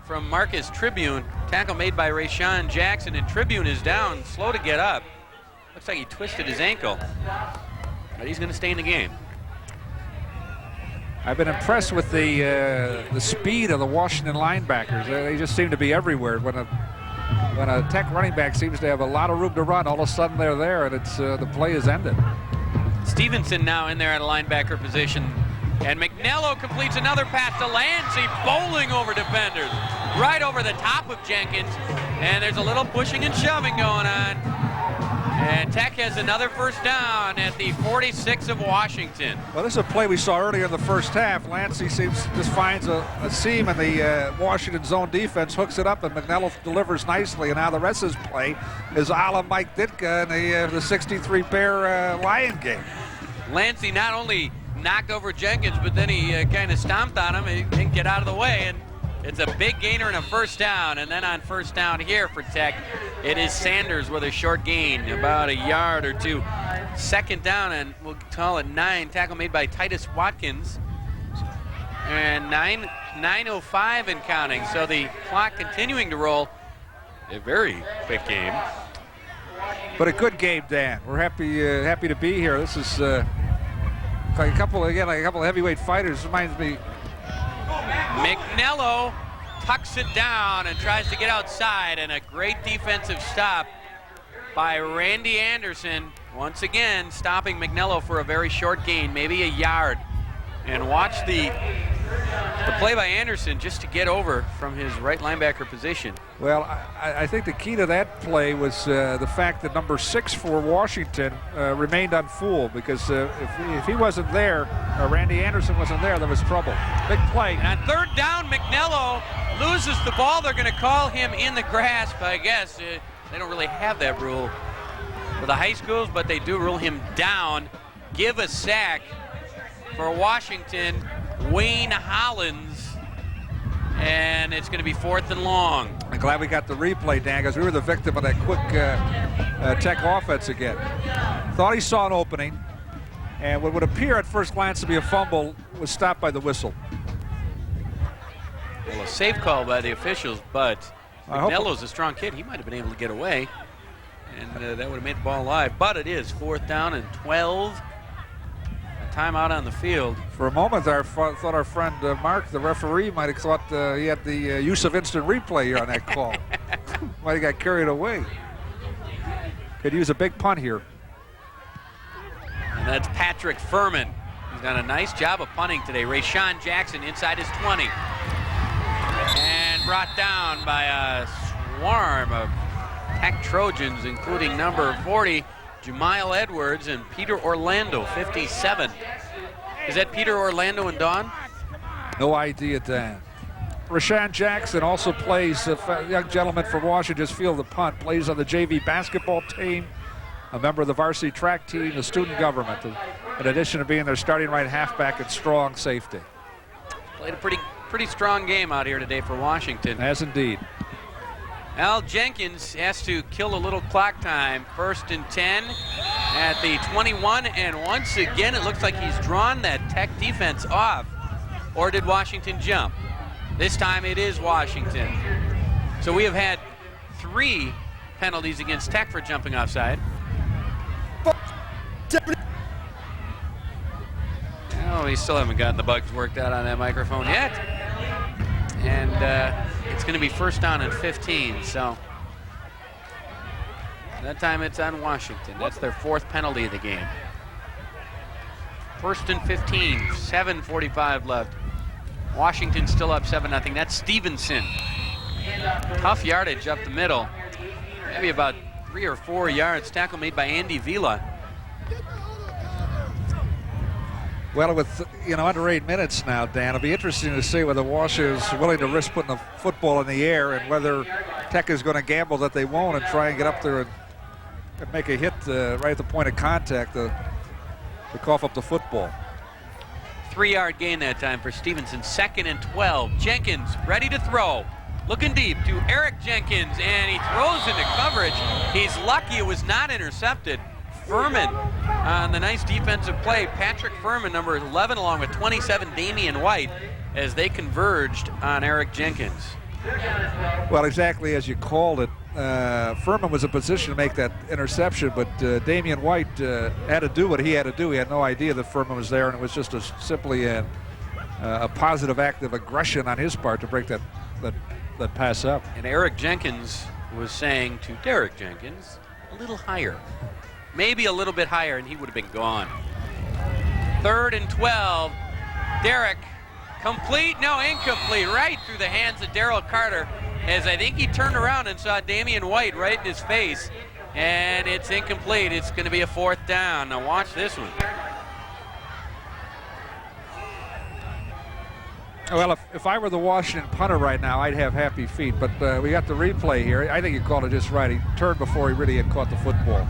from Marcus Tribune. Tackle made by Rayshawn Jackson, and Tribune is down, slow to get up. Looks like he twisted his ankle, but he's going to stay in the game. I've been impressed with the speed of the Washington linebackers. They just seem to be everywhere. When a Tech running back seems to have a lot of room to run, all of a sudden they're there, and it's the play is ended. Stevenson now in there at a linebacker position. And McNello completes another pass to Lansey, bowling over defenders, right over the top of Jenkins. And there's a little pushing and shoving going on. And Tech has another 1st down at the 46 of Washington. Well, this is a play we saw earlier in the first half. Lansey just finds a seam in the Washington zone defense, hooks it up, and McNello delivers nicely. And now the rest of his play is a la Mike Ditka in the 63 Bear Lion game. Lansey not only knocked over Jenkins, but then he kind of stomped on him. He didn't get out of the way, and it's a big gainer and a 1st down. And then on 1st down here for Tech, it is Sanders with a short gain, about a yard or two. 2nd down, and we'll call it 9. Tackle made by Titus Watkins. And 9:05 and counting. So the clock continuing to roll. A very quick game. But a good game, Dan. We're happy to be here. This is like a couple of heavyweight fighters. Reminds me. McNello tucks it down and tries to get outside, and a great defensive stop by Randy Anderson. Once again, stopping McNello for a very short gain, maybe a yard. And watch the play by Anderson just to get over from his right linebacker position. Well, I think the key to that play was the fact that number 6 for Washington remained unfooled, because if he wasn't there, Randy Anderson wasn't there was trouble. Big play. And on 3rd down, McNello loses the ball. They're going to call him in the grasp, I guess. They don't really have that rule for the high schools, but they do rule him down. Give a sack for Washington, Wayne Hollins, and it's going to be 4th and long. I'm glad we got the replay, Dan, because we were the victim of that quick Tech offense again. Thought he saw an opening, and what would appear at first glance to be a fumble was stopped by the whistle. Well, a safe call by the officials, but McNello's a strong kid. He might have been able to get away, and that would have made the ball alive. But it is 4th down and 12. A timeout on the field. For a moment, I thought our friend Mark, the referee, might have thought he had the use of instant replay here on that call. Might have got carried away. Could use a big punt here. And that's Patrick Furman. He's done a nice job of punting today. Rayshawn Jackson inside his 20. And brought down by a swarm of Tech Trojans, including number 40, Jamile Edwards, and Peter Orlando, 57. Is that Peter Orlando and Dawn? No idea, Dan. Rashawn Jackson also plays, a young gentleman from Washington, just fielded the punt, plays on the JV basketball team, a member of the varsity track team, the student government, in addition to being their starting right halfback and strong safety. Played a pretty strong game out here today for Washington. As indeed. Al Jenkins has to kill a little clock time. 1st and 10 at the 21, and once again it looks like he's drawn that Tech defense off. Or did Washington jump? This time it is Washington. So we have had 3 penalties against Tech for jumping offside. Oh, we still haven't gotten the bugs worked out on that microphone yet. And it's going to be 1st down and 15, so that time it's on Washington. That's their 4th penalty of the game. 1st and 15, 7:45 left. Washington still up 7-0. That's Stevenson. Tough yardage up the middle. Maybe about 3 or 4 yards. Tackle made by Andy Vila. Well, with under 8 minutes now, Dan, it'll be interesting to see whether Wash is willing to risk putting the football in the air and whether Tech is going to gamble that they won't and try and get up there and make a hit right at the point of contact to cough up the football. 3-yard gain that time for Stevenson. 2nd and 12. Jenkins ready to throw. Looking deep to Eric Jenkins, and he throws into coverage. He's lucky it was not intercepted. Furman on the nice defensive play. Patrick Furman, number 11, along with 27, Damian White, as they converged on Eric Jenkins. Well, exactly as you called it. Furman was in position to make that interception, but Damian White had to do what he had to do. He had no idea that Furman was there, and it was just simply a positive act of aggression on his part to break that pass up. And Eric Jenkins was saying to Derek Jenkins, a little higher. Maybe a little bit higher, and he would have been gone. 3rd and 12. Derek, complete? No, incomplete. Right through the hands of Daryl Carter, as I think he turned around and saw Damian White right in his face, and it's incomplete. It's going to be a 4th down. Now watch this one. Well, if I were the Washington punter right now, I'd have happy feet, but we got the replay here. I think you called it just right. He turned before he really had caught the football.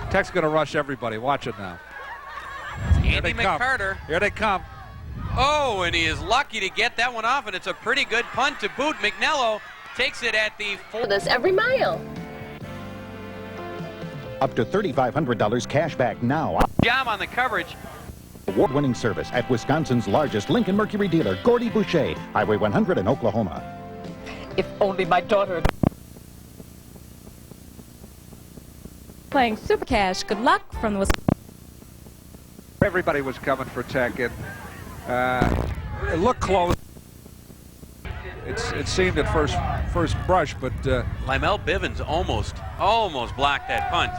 Tech's going to rush everybody. Watch it now. Andy McCarter. Here they come. Oh, and he is lucky to get that one off, and it's a pretty good punt to boot. McNello takes it at the 4. This every mile. Up to $3,500 cash back now. Job on the coverage. Award-winning service at Wisconsin's largest Lincoln Mercury dealer, Gordy Boucher, Highway 100 in Oklahoma. If only my daughter. Playing Super Cash. Good luck from the. Everybody was coming for Tech, and it looked close. It seemed at first brush, but Lymel Bivens almost blocked that punt.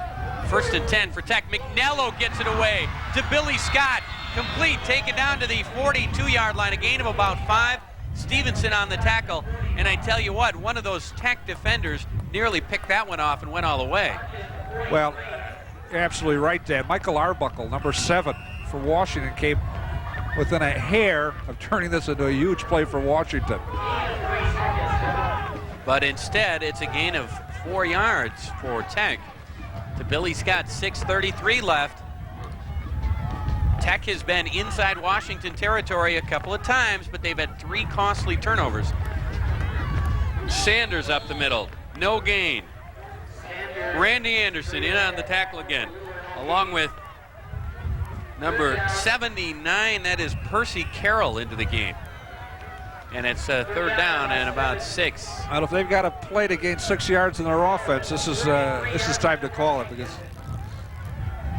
1st and 10 for Tech. McNello gets it away to Billy Scott. Complete, taken down to the 42-yard line, a gain of about 5. Stevenson on the tackle, and I tell you what, one of those Tech defenders nearly picked that one off and went all the way. Well, you're absolutely right, Dan. Michael Arbuckle, number 7 for Washington, came within a hair of turning this into a huge play for Washington. But instead, it's a gain of 4 yards for Tech to Billy Scott, 6:33 left. Tech has been inside Washington territory a couple of times, but they've had 3 costly turnovers. Sanders up the middle, no gain. Randy Anderson in on the tackle again, along with number 79, that is Percy Carroll, into the game. And it's third down and about 6. Well, if they've got a play to gain 6 yards in their offense, this is time to call it, because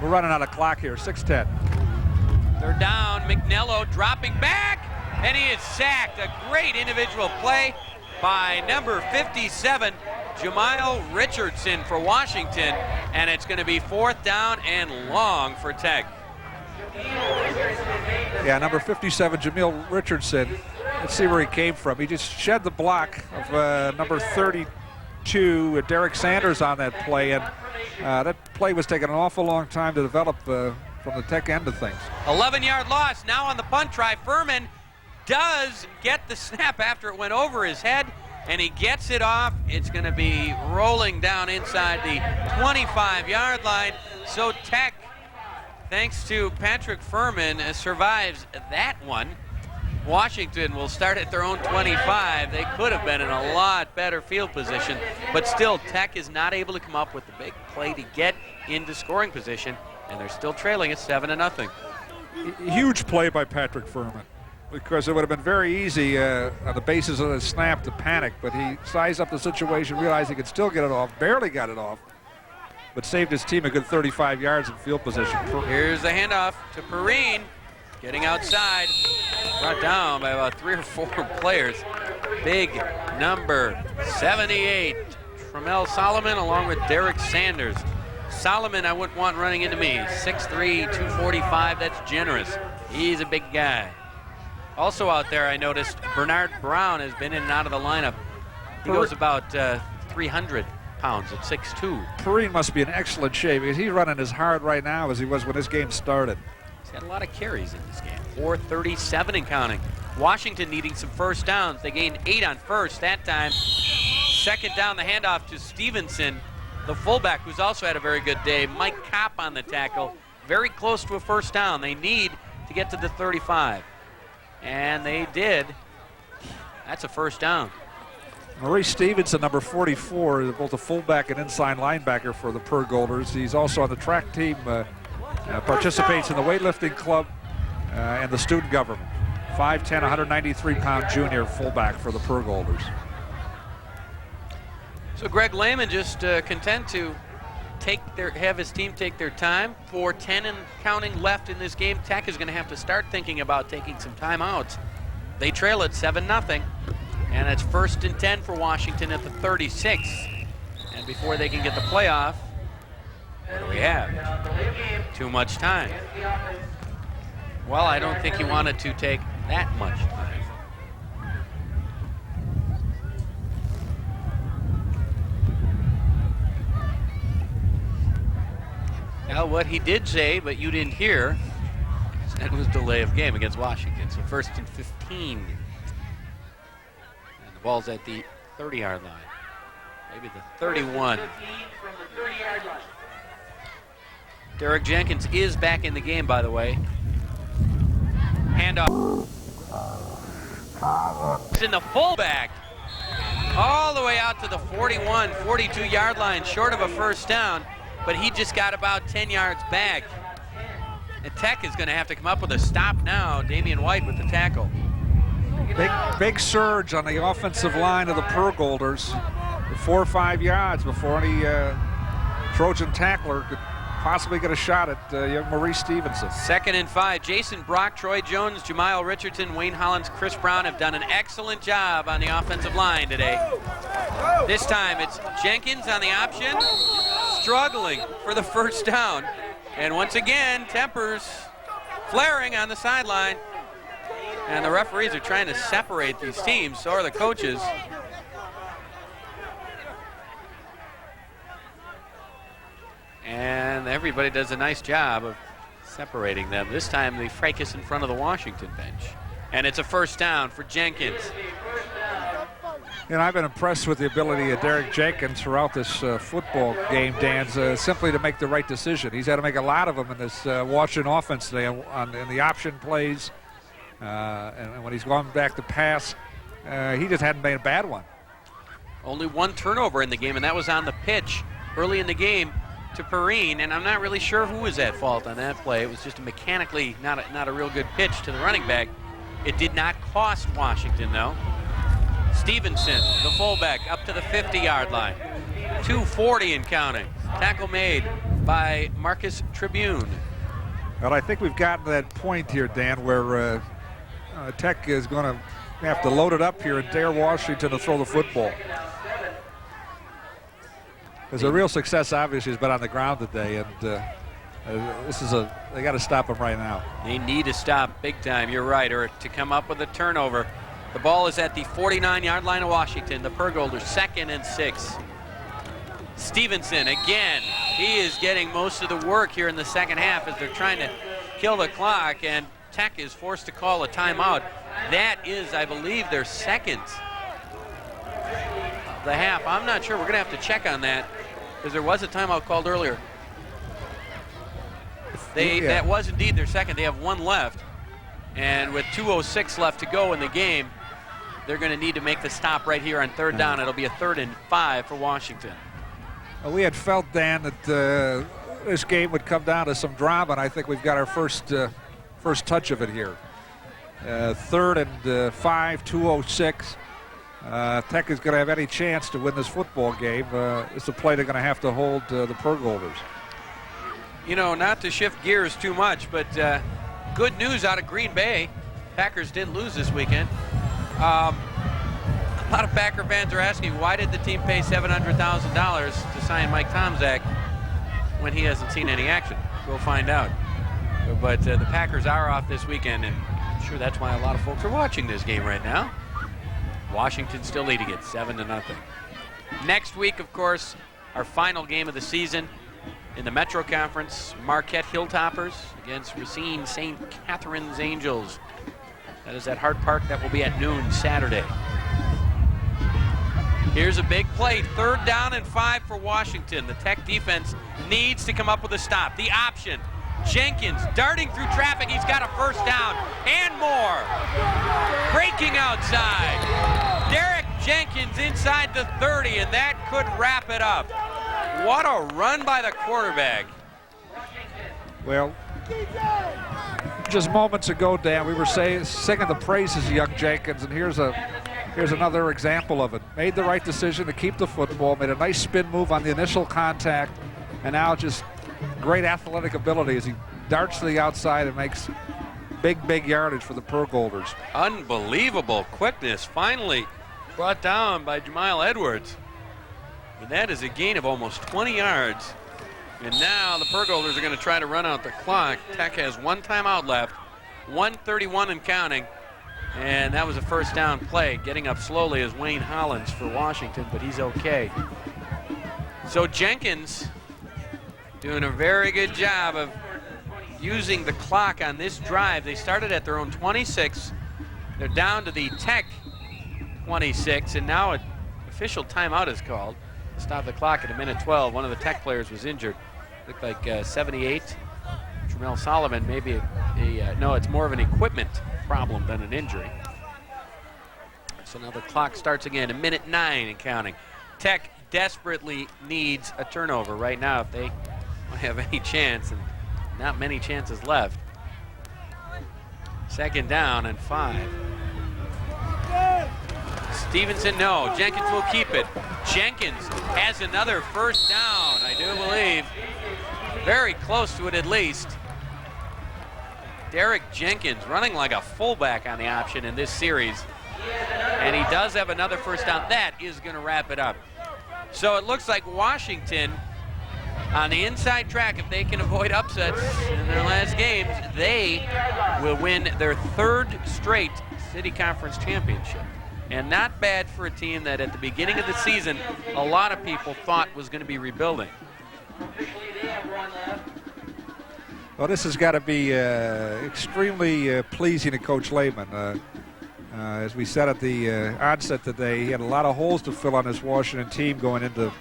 we're running out of clock here. 6:10. They're down. McNello dropping back, and he is sacked. A great individual play by number 57, Jamile Richardson for Washington, and it's going to be 4th down and long for Tech. Yeah, number 57, Jamile Richardson. Let's see where he came from. He just shed the block of number 32, Derek Sanders, on that play, and that play was taking an awful long time to develop from the Tech end of things. 11-yard loss. Now on the punt try, Furman does get the snap after it went over his head, and he gets it off. It's going to be rolling down inside the 25-yard line. So Tech, thanks to Patrick Furman, survives that one. Washington will start at their own 25. They could have been in a lot better field position, but still Tech is not able to come up with the big play to get into scoring position, and they're still trailing at 7-0. Huge play by Patrick Furman, because it would have been very easy on the basis of the snap to panic, but he sized up the situation, realized he could still get it off, barely got it off, but saved his team a good 35 yards in field position. Here's the handoff to Perrine, getting outside, brought down by about 3 or 4 players. Big number 78, Tremel Solomon, along with Derek Sanders. Solomon I wouldn't want running into me. 6'3", 245, that's generous. He's a big guy. Also out there, I noticed Bernard Brown has been in and out of the lineup. He goes about 300 pounds at 6'2". Perrine must be in excellent shape, because he's running as hard right now as he was when this game started. He's had a lot of carries in this game. 4:37 and counting. Washington needing some first downs. They gained 8 on first that time. Second down, the handoff to Stevenson, the fullback, who's also had a very good day. Mike Kopp on the tackle. Very close to a first down. They need to get to the 35. And they did. That's a first down. Maurice Stevenson, number 44, is both a fullback and inside linebacker for the Pergolders. He's also on the track team, participates in the weightlifting club and the student government. 5'10", 193-pound junior fullback for the Pergolders. So Greg Lehman just content to have his team take their time. 4:10 and counting left in this game. Tech is going to have to start thinking about taking some timeouts. They trail at 7-0, and it's 1st and 10 for Washington at the 36. And before they can get the playoff, what do we have? Too much time. Well, I don't think he wanted to take that much time. Now, what he did say, but you didn't hear, that was delay of game against Washington. So 1st and 15. And the ball's at the 30-yard line. Maybe the 31. Derek Jenkins is back in the game, by the way. Handoff. It's in the fullback. All the way out to the 41, 42-yard line, short of a first down. But he just got about 10 yards back. And Tech is going to have to come up with a stop now. Damian White with the tackle. Big surge on the offensive line of the Pergolders. 4 or 5 yards before any Trojan tackler could possibly get a shot at young Maurice Stevenson. 2nd and 5. Jason Brock, Troy Jones, Jamile Richardson, Wayne Hollins, Chris Brown have done an excellent job on the offensive line today. This time it's Jenkins on the option, struggling for the first down. And once again, tempers flaring on the sideline. And the referees are trying to separate these teams, so are the coaches. And everybody does a nice job of separating them. This time they fracas in front of the Washington bench. And it's a first down for Jenkins. You know, I've been impressed with the ability of Derek Jenkins throughout this football game, Dan, simply to make the right decision. He's had to make a lot of them in this Washington offense today in the option plays. And when he's gone back to pass, he just hadn't made a bad one. Only one turnover in the game, and that was on the pitch early in the game to Perrine, and I'm not really sure who was at fault on that play. It was just mechanically not a real good pitch to the running back. It did not cost Washington, though. Stevenson, the fullback, up to the 50-yard line. 2:40 and counting. Tackle made by Marcus Tribune. Well, I think we've gotten to that point here, Dan, where Tech is going to have to load it up here and dare Washington to throw the football. Because the real success, obviously, has been on the ground today, and they got to stop them right now. They need to stop big time, you're right, or to come up with a turnover. The ball is at the 49-yard line of Washington. The Pergolders 2nd and 6. Stevenson again. He is getting most of the work here in the second half as they're trying to kill the clock, and Tech is forced to call a timeout. That is, I believe, their second of the half. I'm not sure. We're going to have to check on that because there was a timeout called earlier. That was indeed their second. They have one left, and with 2:06 left to go in the game, they're going to need to make the stop right here on third down. It'll be a 3rd and 5 for Washington. Well, we had felt, Dan, that this game would come down to some drama, and I think we've got our first touch of it here. 3rd and 5, 2:06. Tech is going to have any chance to win this football game. It's a play they're going to have to hold the Pergolders. You know, not to shift gears too much, but good news out of Green Bay. Packers didn't lose this weekend. A lot of Packer fans are asking, why did the team pay $700,000 to sign Mike Tomczak when he hasn't seen any action? We'll find out. But the Packers are off this weekend, and I'm sure that's why a lot of folks are watching this game right now. Washington still leading it 7-0. Next week, of course, our final game of the season in the Metro Conference, Marquette Hilltoppers against Racine St. Catherine's Angels. That is at Hart Park. That will be at noon Saturday. Here's a big play. 3rd down and 5 for Washington. The Tech defense needs to come up with a stop. The option. Jenkins darting through traffic. He's got a first down and more. Breaking outside. Derek Jenkins inside the 30, and that could wrap it up. What a run by the quarterback. Well, just moments ago, Dan, we were singing the praises of young Jenkins, and here's another example of it. Made the right decision to keep the football, made a nice spin move on the initial contact, and now just great athletic ability as he darts to the outside and makes big yardage for the Pergolders. Unbelievable quickness, finally brought down by Jamile Edwards. And that is a gain of almost 20 yards. And now the Pergolders are going to try to run out the clock. Tech has one timeout left, 1:31 and counting. And that was a first down play. Getting up slowly is Wayne Hollins for Washington, but he's okay. So Jenkins doing a very good job of using the clock on this drive. They started at their own 26. They're down to the Tech 26, and now an official timeout is called. Stop the clock at 1:12. One of the Tech players was injured. Looked like 78. Tramel Solomon, maybe no, it's more of an equipment problem than an injury. So now the clock starts again, 1:09 and counting. Tech desperately needs a turnover right now if they have any chance, and not many chances left. 2nd down and 5. Stevenson, no. Jenkins will keep it. Jenkins has another first down, I do believe. Very close to it at least. Derek Jenkins running like a fullback on the option in this series. And he does have another first down. That is going to wrap it up. So it looks like Washington on the inside track, if they can avoid upsets in their last games, they will win their 3rd straight City Conference Championship. And not bad for a team that at the beginning of the season, a lot of people thought was going to be rebuilding. Well, this has got to be extremely pleasing to Coach Lehman. As we said at the onset today, he had a lot of holes to fill on this Washington team going into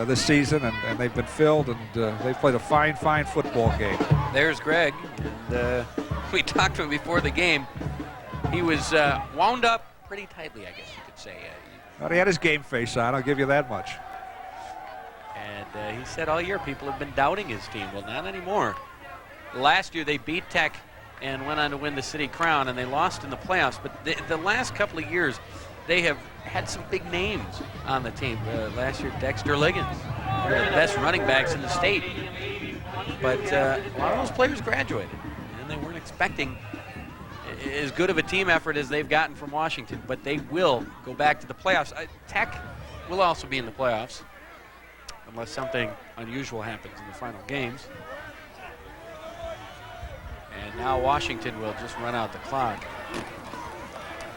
this season, and they've been filled, and they've played a fine football game. There's Greg. And, we talked to him before the game. He was wound up pretty tightly, I guess you could say. Well, he had his game face on, I'll give you that much. And he said all year people have been doubting his team. Well, not anymore. Last year they beat Tech and went on to win the City Crown, and they lost in the playoffs. But the last couple of years, they have had some big names on the team. Last year, Dexter Liggins, one of the best running backs in the state. But a lot of those players graduated, and they weren't expecting as good of a team effort as they've gotten from Washington. But they will go back to the playoffs. Tech will also be in the playoffs, unless something unusual happens in the final games. And now Washington will just run out the clock.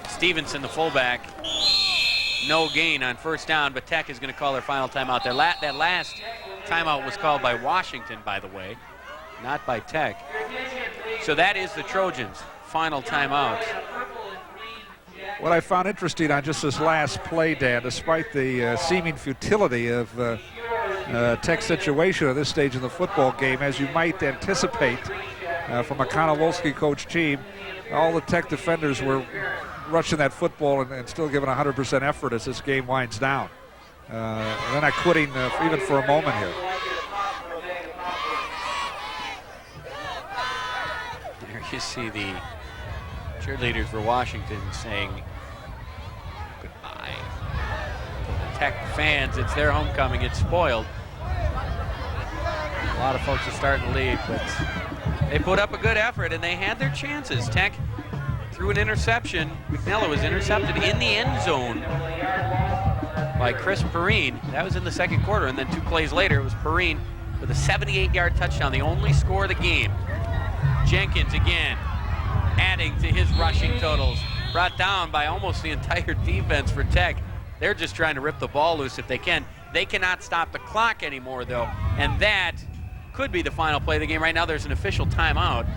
Stevenson, the fullback, no gain on first down, but Tech is going to call their final timeout. That last timeout was called by Washington, by the way, not by Tech. So that is the Trojans' final timeout. What I found interesting on just this last play, Dan, despite the seeming futility of Tech's situation at this stage in the football game, as you might anticipate from a Konowalski coach team, all the Tech defenders were rushing that football and still giving 100% effort as this game winds down. They're not quitting even for a moment here. There you see the cheerleaders for Washington saying goodbye. The Tech fans, it's their homecoming, it's spoiled. A lot of folks are starting to leave, but they put up a good effort and they had their chances. Tech threw an interception. McNella was intercepted in the end zone by Chris Perrine. That was in the second quarter, and then 2 plays later it was Perrine with a 78-yard touchdown, the only score of the game. Jenkins again adding to his rushing totals, brought down by almost the entire defense for Tech. They're just trying to rip the ball loose if they can. They cannot stop the clock anymore, though, and that could be the final play of the game. Right now there's an official timeout.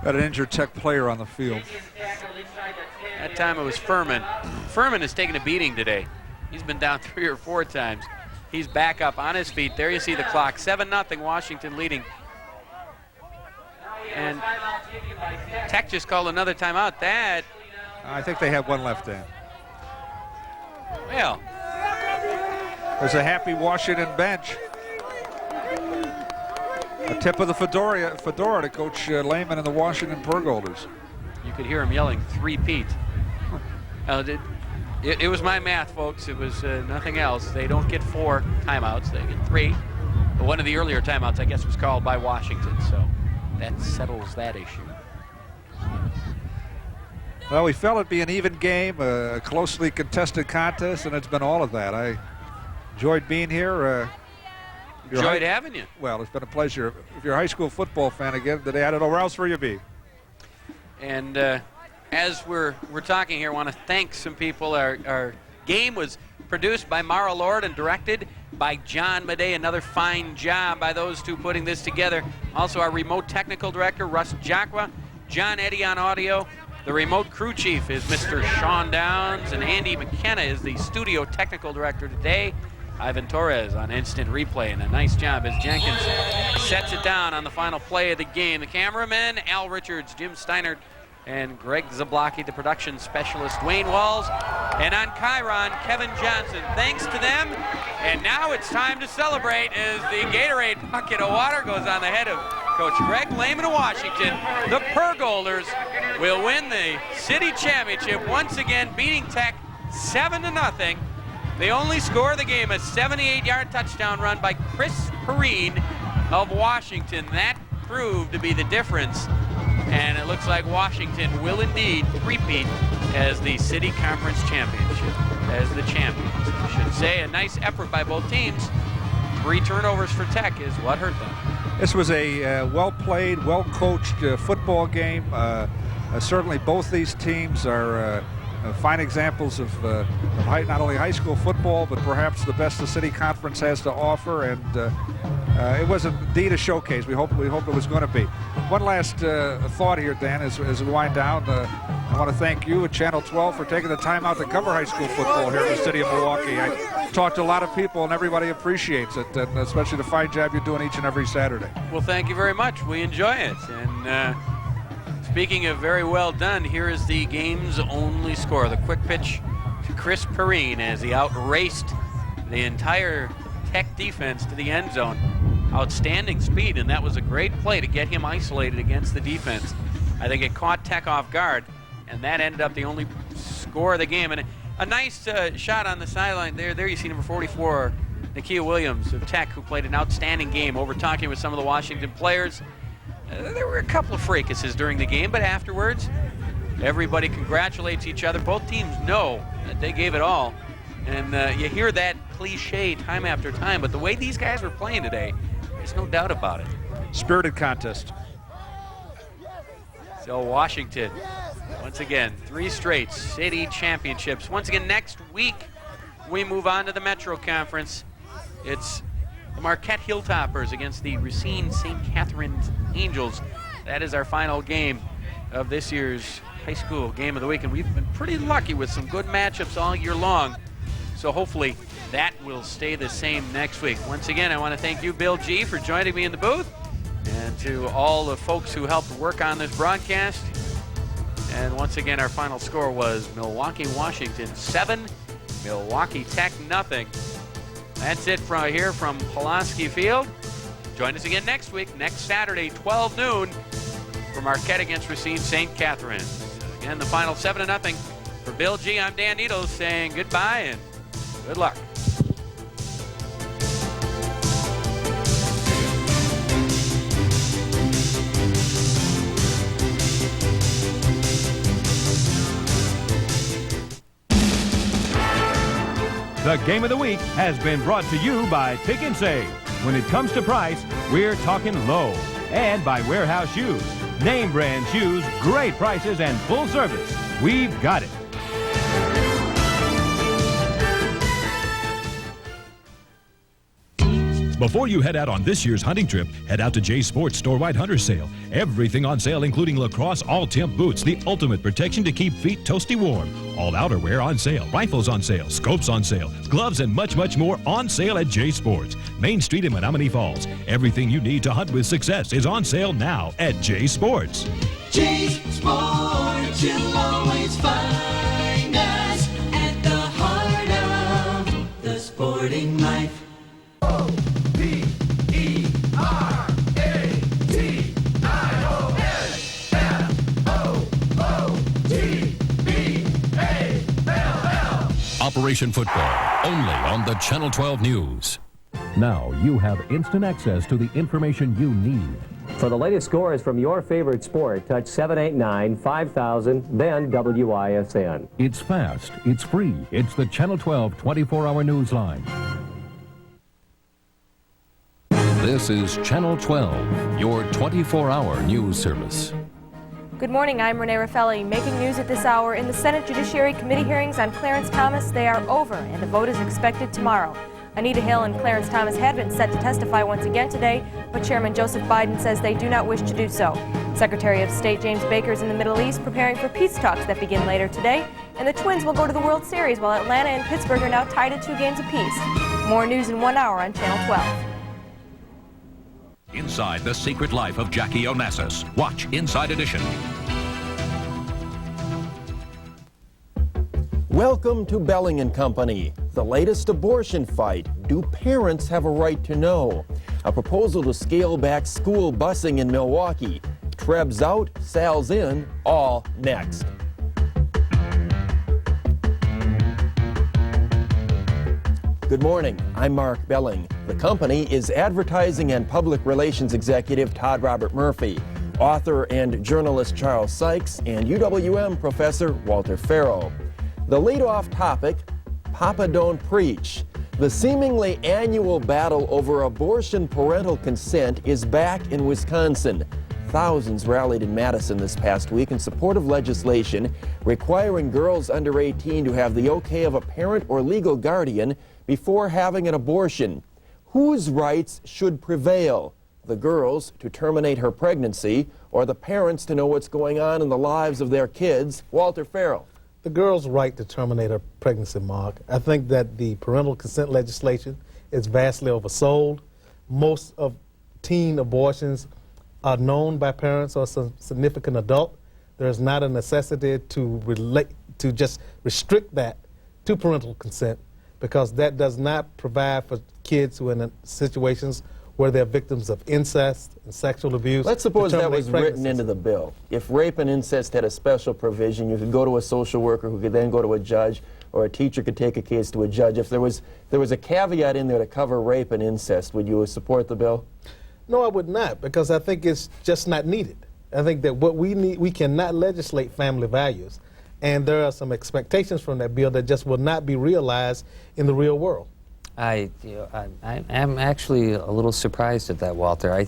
Got an injured Tech player on the field. That time it was Furman. Furman has taken a beating today. He's been down 3 or 4 times. He's back up on his feet. There you see the clock. 7-0 Washington leading. And Tech just called another timeout. That, I think they have one left in. Well, there's a happy Washington bench. A tip of the fedora to Coach Lehman and the Washington Pergolders. You could hear him yelling, 3-peat. It was my math, folks. It was nothing else. They don't get 4 timeouts. They get 3. But one of the earlier timeouts, I guess, was called by Washington. So that settles that issue. Well, we felt it'd be an even game, a closely contested contest, and it's been all of that. I enjoyed being here. Enjoyed having you. Well, it's been a pleasure. If you're a high school football fan again today, I don't know where else will you be. And as we're talking here, I want to thank some people. Our game was produced by Mara Lord and directed by John Madej. Another fine job by those two putting this together. Also our remote technical director, Russ Jacqua, John Eddy on audio. The remote crew chief is Mr. Sean Downs, and Andy McKenna is the studio technical director today. Ivan Torres on instant replay, and a nice job as Jenkins sets it down on the final play of the game. The cameramen, Al Richards, Jim Steinert, and Greg Zablocki, the production specialist, Wayne Walls, and on Chiron, Kevin Johnson. Thanks to them, and now it's time to celebrate as the Gatorade bucket of water goes on the head of Coach Greg Lehman of Washington. The Pergolders will win the city championship once again, beating Tech 7-0. The only score of the game, a 78-yard touchdown run by Chris Perrine of Washington. That proved to be the difference. And it looks like Washington will indeed repeat as the city conference championship, as the champions. I should say a nice effort by both teams. 3 turnovers for Tech is what hurt them. This was a well-played, well-coached football game. Certainly both these teams are fine examples of not only high school football, but perhaps the best the city conference has to offer. And it was indeed a showcase. We hope it was going to be. One last thought here, Dan, as we wind down. I want to thank you at Channel 12 for taking the time out to cover high school football here in the city of Milwaukee. I talked to a lot of people, and everybody appreciates it, and especially the fine job you're doing each and every Saturday. Well, thank you very much. We enjoy it. And speaking of very well done, here is the game's only score. The quick pitch to Chris Perrine as he outraced the entire Tech defense to the end zone. Outstanding speed, and that was a great play to get him isolated against the defense. I think it caught Tech off guard, and that ended up the only score of the game. And a nice shot on the sideline there. There you see number 44, Nakia Williams of Tech, who played an outstanding game. Over talking with some of the Washington players, there were a couple of fracases during the game, but afterwards, everybody congratulates each other. Both teams know that they gave it all, and you hear that cliche time after time, but the way these guys were playing today, there's no doubt about it. Spirited contest. So Washington, once again, 3 straight city championships. Once again, next week, we move on to the Metro Conference. It's the Marquette Hilltoppers against the Racine St. Catherine's Angels. That is our final game of this year's high school game of the week, and we've been pretty lucky with some good matchups all year long. So hopefully that will stay the same next week. Once again, I want to thank you, Bill G., for joining me in the booth, and to all the folks who helped work on this broadcast. And once again, our final score was Milwaukee, Washington 7, Milwaukee Tech nothing. That's it from here from Pulaski Field. Join us again next week, next Saturday, 12 noon, for Marquette against Racine St. Catherine's. Again, the final 7-0. For Bill G., I'm Dan Needles saying goodbye and good luck. The Game of the Week has been brought to you by Pick and Save. When it comes to price, we're talking low. And by Warehouse Shoes. Name brand shoes, great prices, and full service. We've got it. Before you head out on this year's hunting trip, head out to Jay's Sports Store-wide Hunter Sale. Everything on sale, including lacrosse all-temp boots, the ultimate protection to keep feet toasty warm. All outerwear on sale, rifles on sale, scopes on sale, gloves, and much, much more on sale at Jay's Sports. Main Street in Menominee Falls. Everything you need to hunt with success is on sale now at Jay's Sports. Jay's Sports, you'll always find us at the heart of the sporting life. Operation Football, only on the Channel 12 News. Now you have instant access to the information you need. For the latest scores from your favorite sport, touch 789-5000, then WISN. It's fast, it's free, it's the Channel 12 24-hour news line. This is Channel 12, your 24-hour news service. Good morning, I'm Renee Raffelli. Making news at this hour in the Senate Judiciary Committee hearings on Clarence Thomas. They are over, and a vote is expected tomorrow. Anita Hill and Clarence Thomas had been set to testify once again today, but Chairman Joseph Biden says they do not wish to do so. Secretary of State James Baker is in the Middle East preparing for peace talks that begin later today, and the Twins will go to the World Series while Atlanta and Pittsburgh are now tied at 2 games apiece. More news in 1 hour on Channel 12. Inside the Secret Life of Jackie Onassis. Watch Inside Edition. Welcome to Belling & Company. The latest abortion fight. Do parents have a right to know? A proposal to scale back school busing in Milwaukee. Trebs out, Sal's in, all next. Good morning, I'm Mark Belling. The company is advertising and public relations executive Todd Robert Murphy, author and journalist Charles Sykes, and UWM professor Walter Farrow. The lead-off topic, Papa Don't Preach. The seemingly annual battle over abortion parental consent is back in Wisconsin. Thousands rallied in Madison this past week in support of legislation requiring girls under 18 to have the okay of a parent or legal guardian before having an abortion. Whose rights should prevail? the girls to terminate her pregnancy or the parents to know what's going on in the lives of their kids? Walter Farrell. The girl's right to terminate her pregnancy, Mark. I think that the parental consent legislation is vastly oversold. Most of teen abortions are known by parents or some significant adult. There is not a necessity to just restrict that to parental consent, because that does not provide for kids who are in situations where they're victims of incest and sexual abuse. Let's suppose that was written into the bill. If rape and incest had a special provision, you could go to a social worker who could then go to a judge, or a teacher could take a case to a judge. If there was a caveat in there to cover rape and incest, would you support the bill? No, I would not, because I think it's just not needed. I think that what we need, we cannot legislate family values, and there are some expectations from that bill that just will not be realized in the real world. I'm actually a little surprised at that, Walter.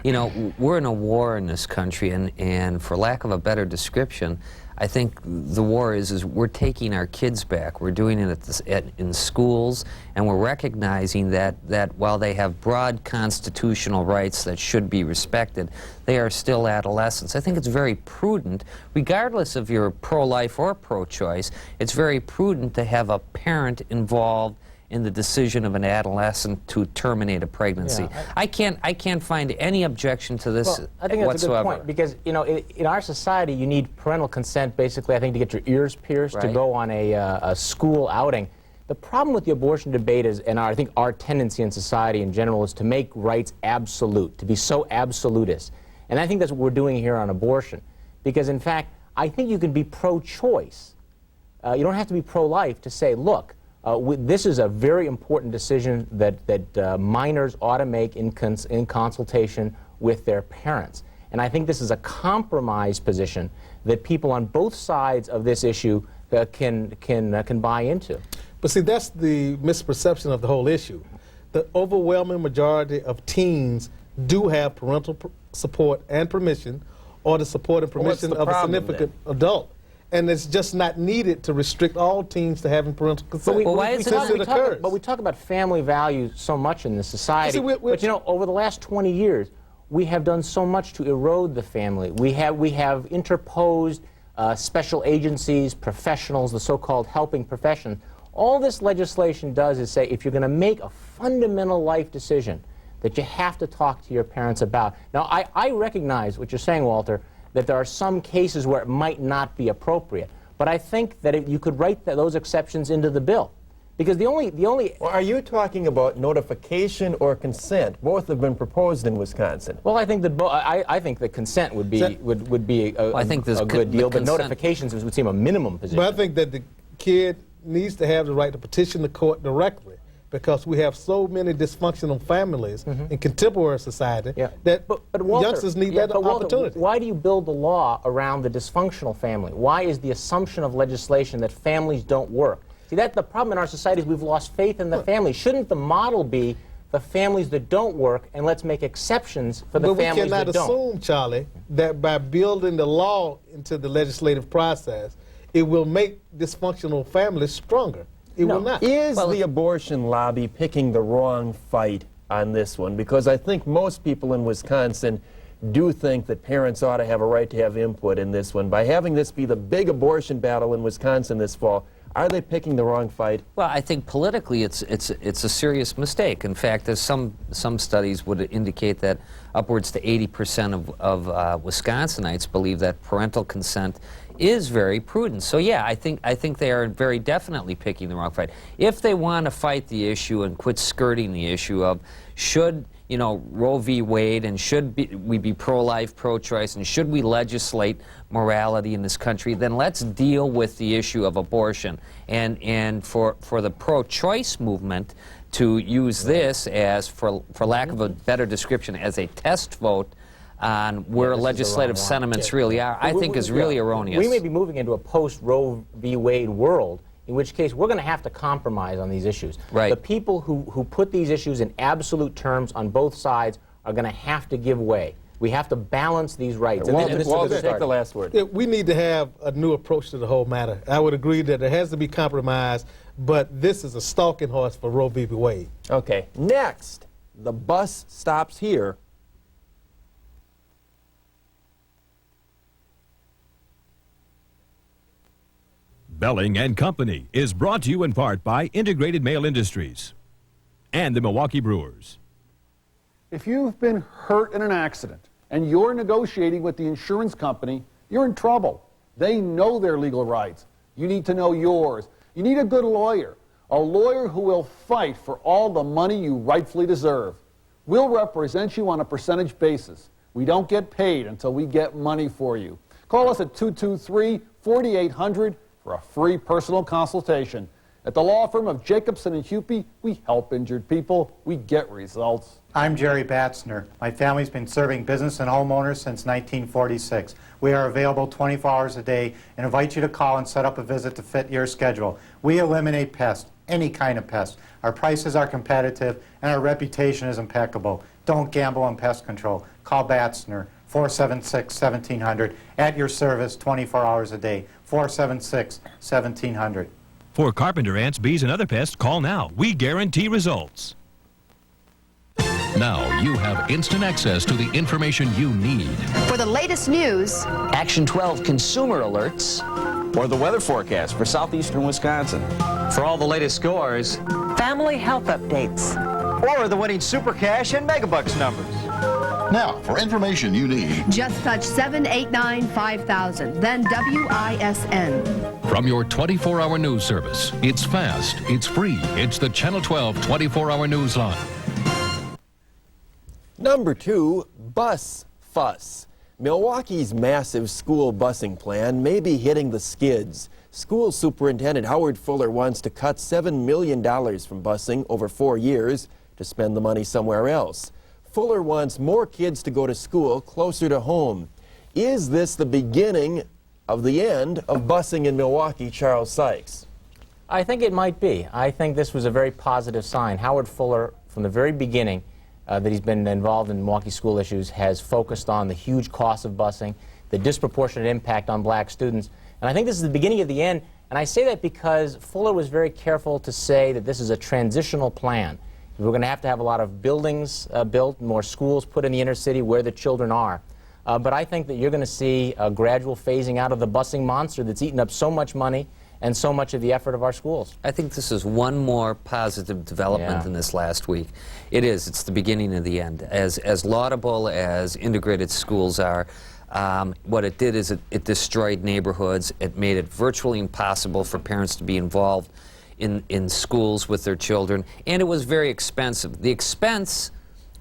We're in a war in this country, and for lack of a better description, I think the war is we're taking our kids back. We're doing it in schools, and we're recognizing that while they have broad constitutional rights that should be respected, they are still adolescents. I think it's very prudent, regardless of your pro-life or pro-choice, it's very prudent to have a parent involved in the decision of an adolescent to terminate a pregnancy. Yeah, I can't find any objection to this whatsoever. I think that's a good point, because in our society you need parental consent basically, I think, to get your ears pierced, to go on a school outing. The problem with the abortion debate is, and I think our tendency in society in general, is to make rights absolute, to be so absolutist. And I think that's what we're doing here on abortion, because in fact I think you can be pro-choice. You don't have to be pro-life to say, look, this is a very important decision that minors ought to make in consultation with their parents. And I think this is a compromise position that people on both sides of this issue can buy into. But see, that's the misperception of the whole issue. The overwhelming majority of teens do have parental support and permission, or the support and permission of a significant adult. And it's just not needed to restrict all teens to having parental consent. But we talk about family values so much in this society. But over the last 20 years, we have done so much to erode the family. We have interposed special agencies, professionals, the so-called helping profession. All this legislation does is say, if you're going to make a fundamental life decision that you have to talk to your parents about. Now, I recognize what you're saying, Walter, that there are some cases where it might not be appropriate. But I think that you could write those exceptions into the bill. Because the only Well, are you talking about notification or consent? Both have been proposed in Wisconsin. Well, I think that I think that consent would be a good deal, but notifications would seem a minimum position. But I think that the kid needs to have the right to petition the court directly, because we have so many dysfunctional families in contemporary society that Walter, youngsters need that opportunity. Why do you build the law around the dysfunctional family? Why is the assumption of legislation that families don't work? See, that's the problem in our society, is we've lost faith in the family. Shouldn't the model be the families that don't work, and let's make exceptions for the families that don't? But we cannot assume, Charlie, that by building the law into the legislative process, it will make dysfunctional families stronger. It will not. Is the abortion lobby picking the wrong fight on this one? Because I think most people in Wisconsin do think that parents ought to have a right to have input in this one. By having this be the big abortion battle in Wisconsin this fall, are they picking the wrong fight? Well, I think politically it's a serious mistake. In fact, there's some studies would indicate that upwards to 80% of Wisconsinites believe that parental consent is very prudent. So yeah, I think they are very definitely picking the wrong fight. If they want to fight the issue and quit skirting the issue of should Roe v. Wade, and should we be pro-life, pro-choice, and should we legislate morality in this country, then let's deal with the issue of abortion. And for the pro-choice movement to use this as, for lack of a better description, as a test vote on where legislative sentiments really are, I think is really erroneous. We may be moving into a post-Roe v. Wade world, in which case we're going to have to compromise on these issues. Right. The people who put these issues in absolute terms on both sides are going to have to give way. We have to balance these rights. Walter, take the last word. Yeah, we need to have a new approach to the whole matter. I would agree that there has to be compromise, but this is a stalking horse for Roe v. Wade. Okay. Next, the bus stops here Belling and Company is brought to you in part by Integrated Mail Industries and the Milwaukee Brewers. If you've been hurt in an accident and you're negotiating with the insurance company, you're in trouble. They know their legal rights. You need to know yours. You need a good lawyer, a lawyer who will fight for all the money you rightfully deserve. We'll represent you on a percentage basis. We don't get paid until we get money for you. Call us at 223-4800 for a free personal consultation. At the law firm of Jacobson and Hupy, we help injured people. We get results. I'm Jerry Batzner. My family's been serving business and homeowners since 1946. We are available 24 hours a day and invite you to call and set up a visit to fit your schedule. We eliminate pests, any kind of pest. Our prices are competitive and our reputation is impeccable. Don't gamble on pest control. Call Batzner, 476-1700, at your service 24 hours a day, 476-1700. For carpenter ants, bees, and other pests, call now. We guarantee results. Now you have instant access to the information you need. For the latest news, Action 12 consumer alerts, or the weather forecast for southeastern Wisconsin. For all the latest scores, family health updates, or the winning Super Cash and Megabucks numbers. Now, for information you need, just touch 789-5000, then WISN. From your 24-hour news service, it's fast, it's free, it's the Channel 12 24-hour news line. Number 2, bus fuss. Milwaukee's massive school busing plan may be hitting the skids. School Superintendent Howard Fuller wants to cut $7 million from busing over 4 years to spend the money somewhere else. Fuller wants more kids to go to school closer to home. Is this the beginning of the end of busing in Milwaukee? Charles Sykes. I think it might be. I think this was a very positive sign. Howard Fuller, from the very beginning that he's been involved in Milwaukee school issues, has focused on the huge cost of busing, the disproportionate impact on black students. And I think this is the beginning of the end. And I say that because Fuller was very careful to say that this is a transitional plan. We're going to have a lot of buildings built, more schools put in the inner city where the children are. But I think that you're going to see a gradual phasing out of the busing monster that's eaten up so much money and so much of the effort of our schools. I think this is one more positive development in this last week. It is. It's the beginning of the end. As laudable as integrated schools are, what it did is it destroyed neighborhoods. It made it virtually impossible for parents to be involved in schools with their children, and it was very expensive. The expense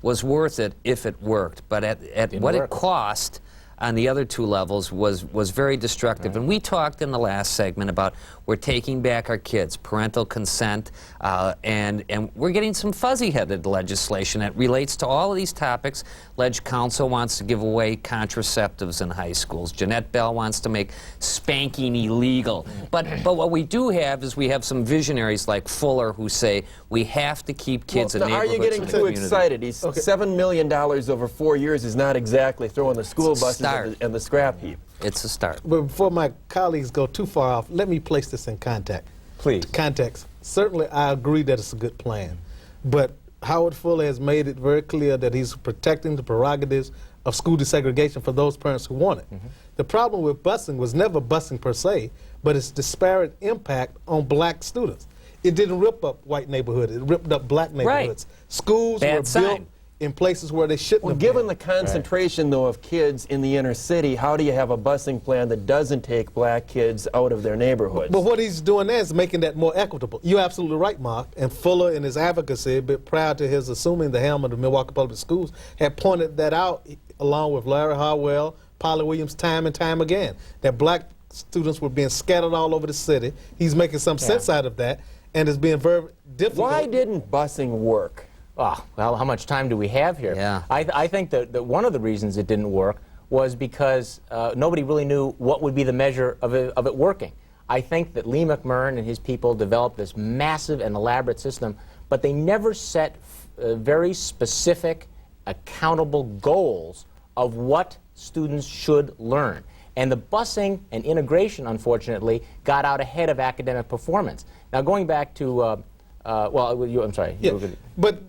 was worth it if it worked, but at what it cost on the other two levels was very destructive. Right. And we talked in the last segment about we're taking back our kids, parental consent, and we're getting some fuzzy-headed legislation that relates to all of these topics. Ledge Council wants to give away contraceptives in high schools. Jeanette Bell wants to make spanking illegal. But what we do have is we have some visionaries like Fuller who say we have to keep kids in neighborhoods. Are you getting too excited? He's $7 million over 4 years is not exactly throwing the school buses and the scrap heap. It's a start. But before my colleagues go too far off, let me place this in context. Please. Context. Certainly, I agree that it's a good plan. But Howard Fuller has made it very clear that he's protecting the prerogatives of school desegregation for those parents who want it. Mm-hmm. The problem with busing was never busing per se, but its disparate impact on black students. It didn't rip up white neighborhoods. It ripped up black neighborhoods. Right. Schools were built in places where they shouldn't have given been. the concentration, though, of kids in the inner city, how do you have a busing plan that doesn't take black kids out of their neighborhoods? But what he's doing there is making that more equitable. You're absolutely right, Mark. And Fuller, in his advocacy, but prior to his assuming the helm of the Milwaukee Public Schools, had pointed that out, along with Larry Harwell, Polly Williams, time and time again, that black students were being scattered all over the city. He's making some sense out of that, and it's being very difficult. Why didn't busing work? Oh, well, how much time do we have here? Yeah. I think that one of the reasons it didn't work was because nobody really knew what would be the measure of it working. I think that Lee McMurrin and his people developed this massive and elaborate system, but they never set very specific, accountable goals of what students should learn. And the busing and integration, unfortunately, got out ahead of academic performance. Now, going back to I'm sorry. Yeah, but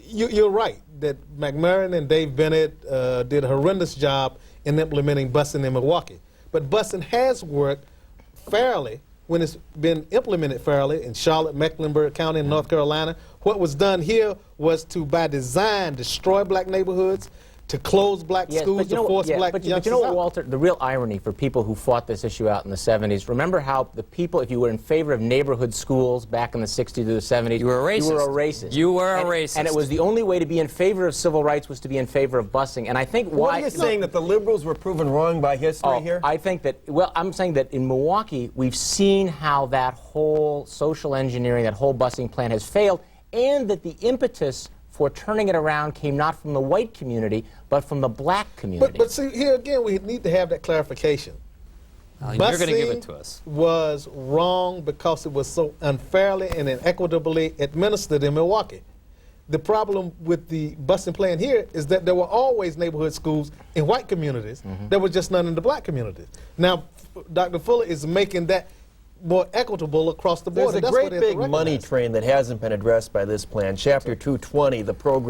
you're right that McMurrin and Dave Bennett did a horrendous job in implementing busing in Milwaukee. But busing has worked fairly when it's been implemented fairly in Charlotte, Mecklenburg County, and North Carolina. What was done here was to, by design, destroy black neighborhoods, to close black schools, to force black youngsters But you know what, out. Walter, the real irony for people who fought this issue out in the 70s, remember how the people, if you were in favor of neighborhood schools back in the 60s to the 70s, you were a racist. You were a racist. You were a racist. And it was the only way to be in favor of civil rights was to be in favor of busing. And I think why... What are you saying, that the liberals were proven wrong by history here? I think that, well, I'm saying that in Milwaukee, we've seen how that whole social engineering, that whole busing plan has failed, and that the impetus for turning it around came not from the white community, but from the black community. But see, here again, we need to have that clarification. You're going to give it to us. Was wrong because it was so unfairly and inequitably administered in Milwaukee. The problem with the busing plan here is that there were always neighborhood schools in white communities. There was just none in the black communities. Now, Dr. Fuller is making that more equitable across the board. There's a great big money train that hasn't been addressed by this plan. Chapter 220, the program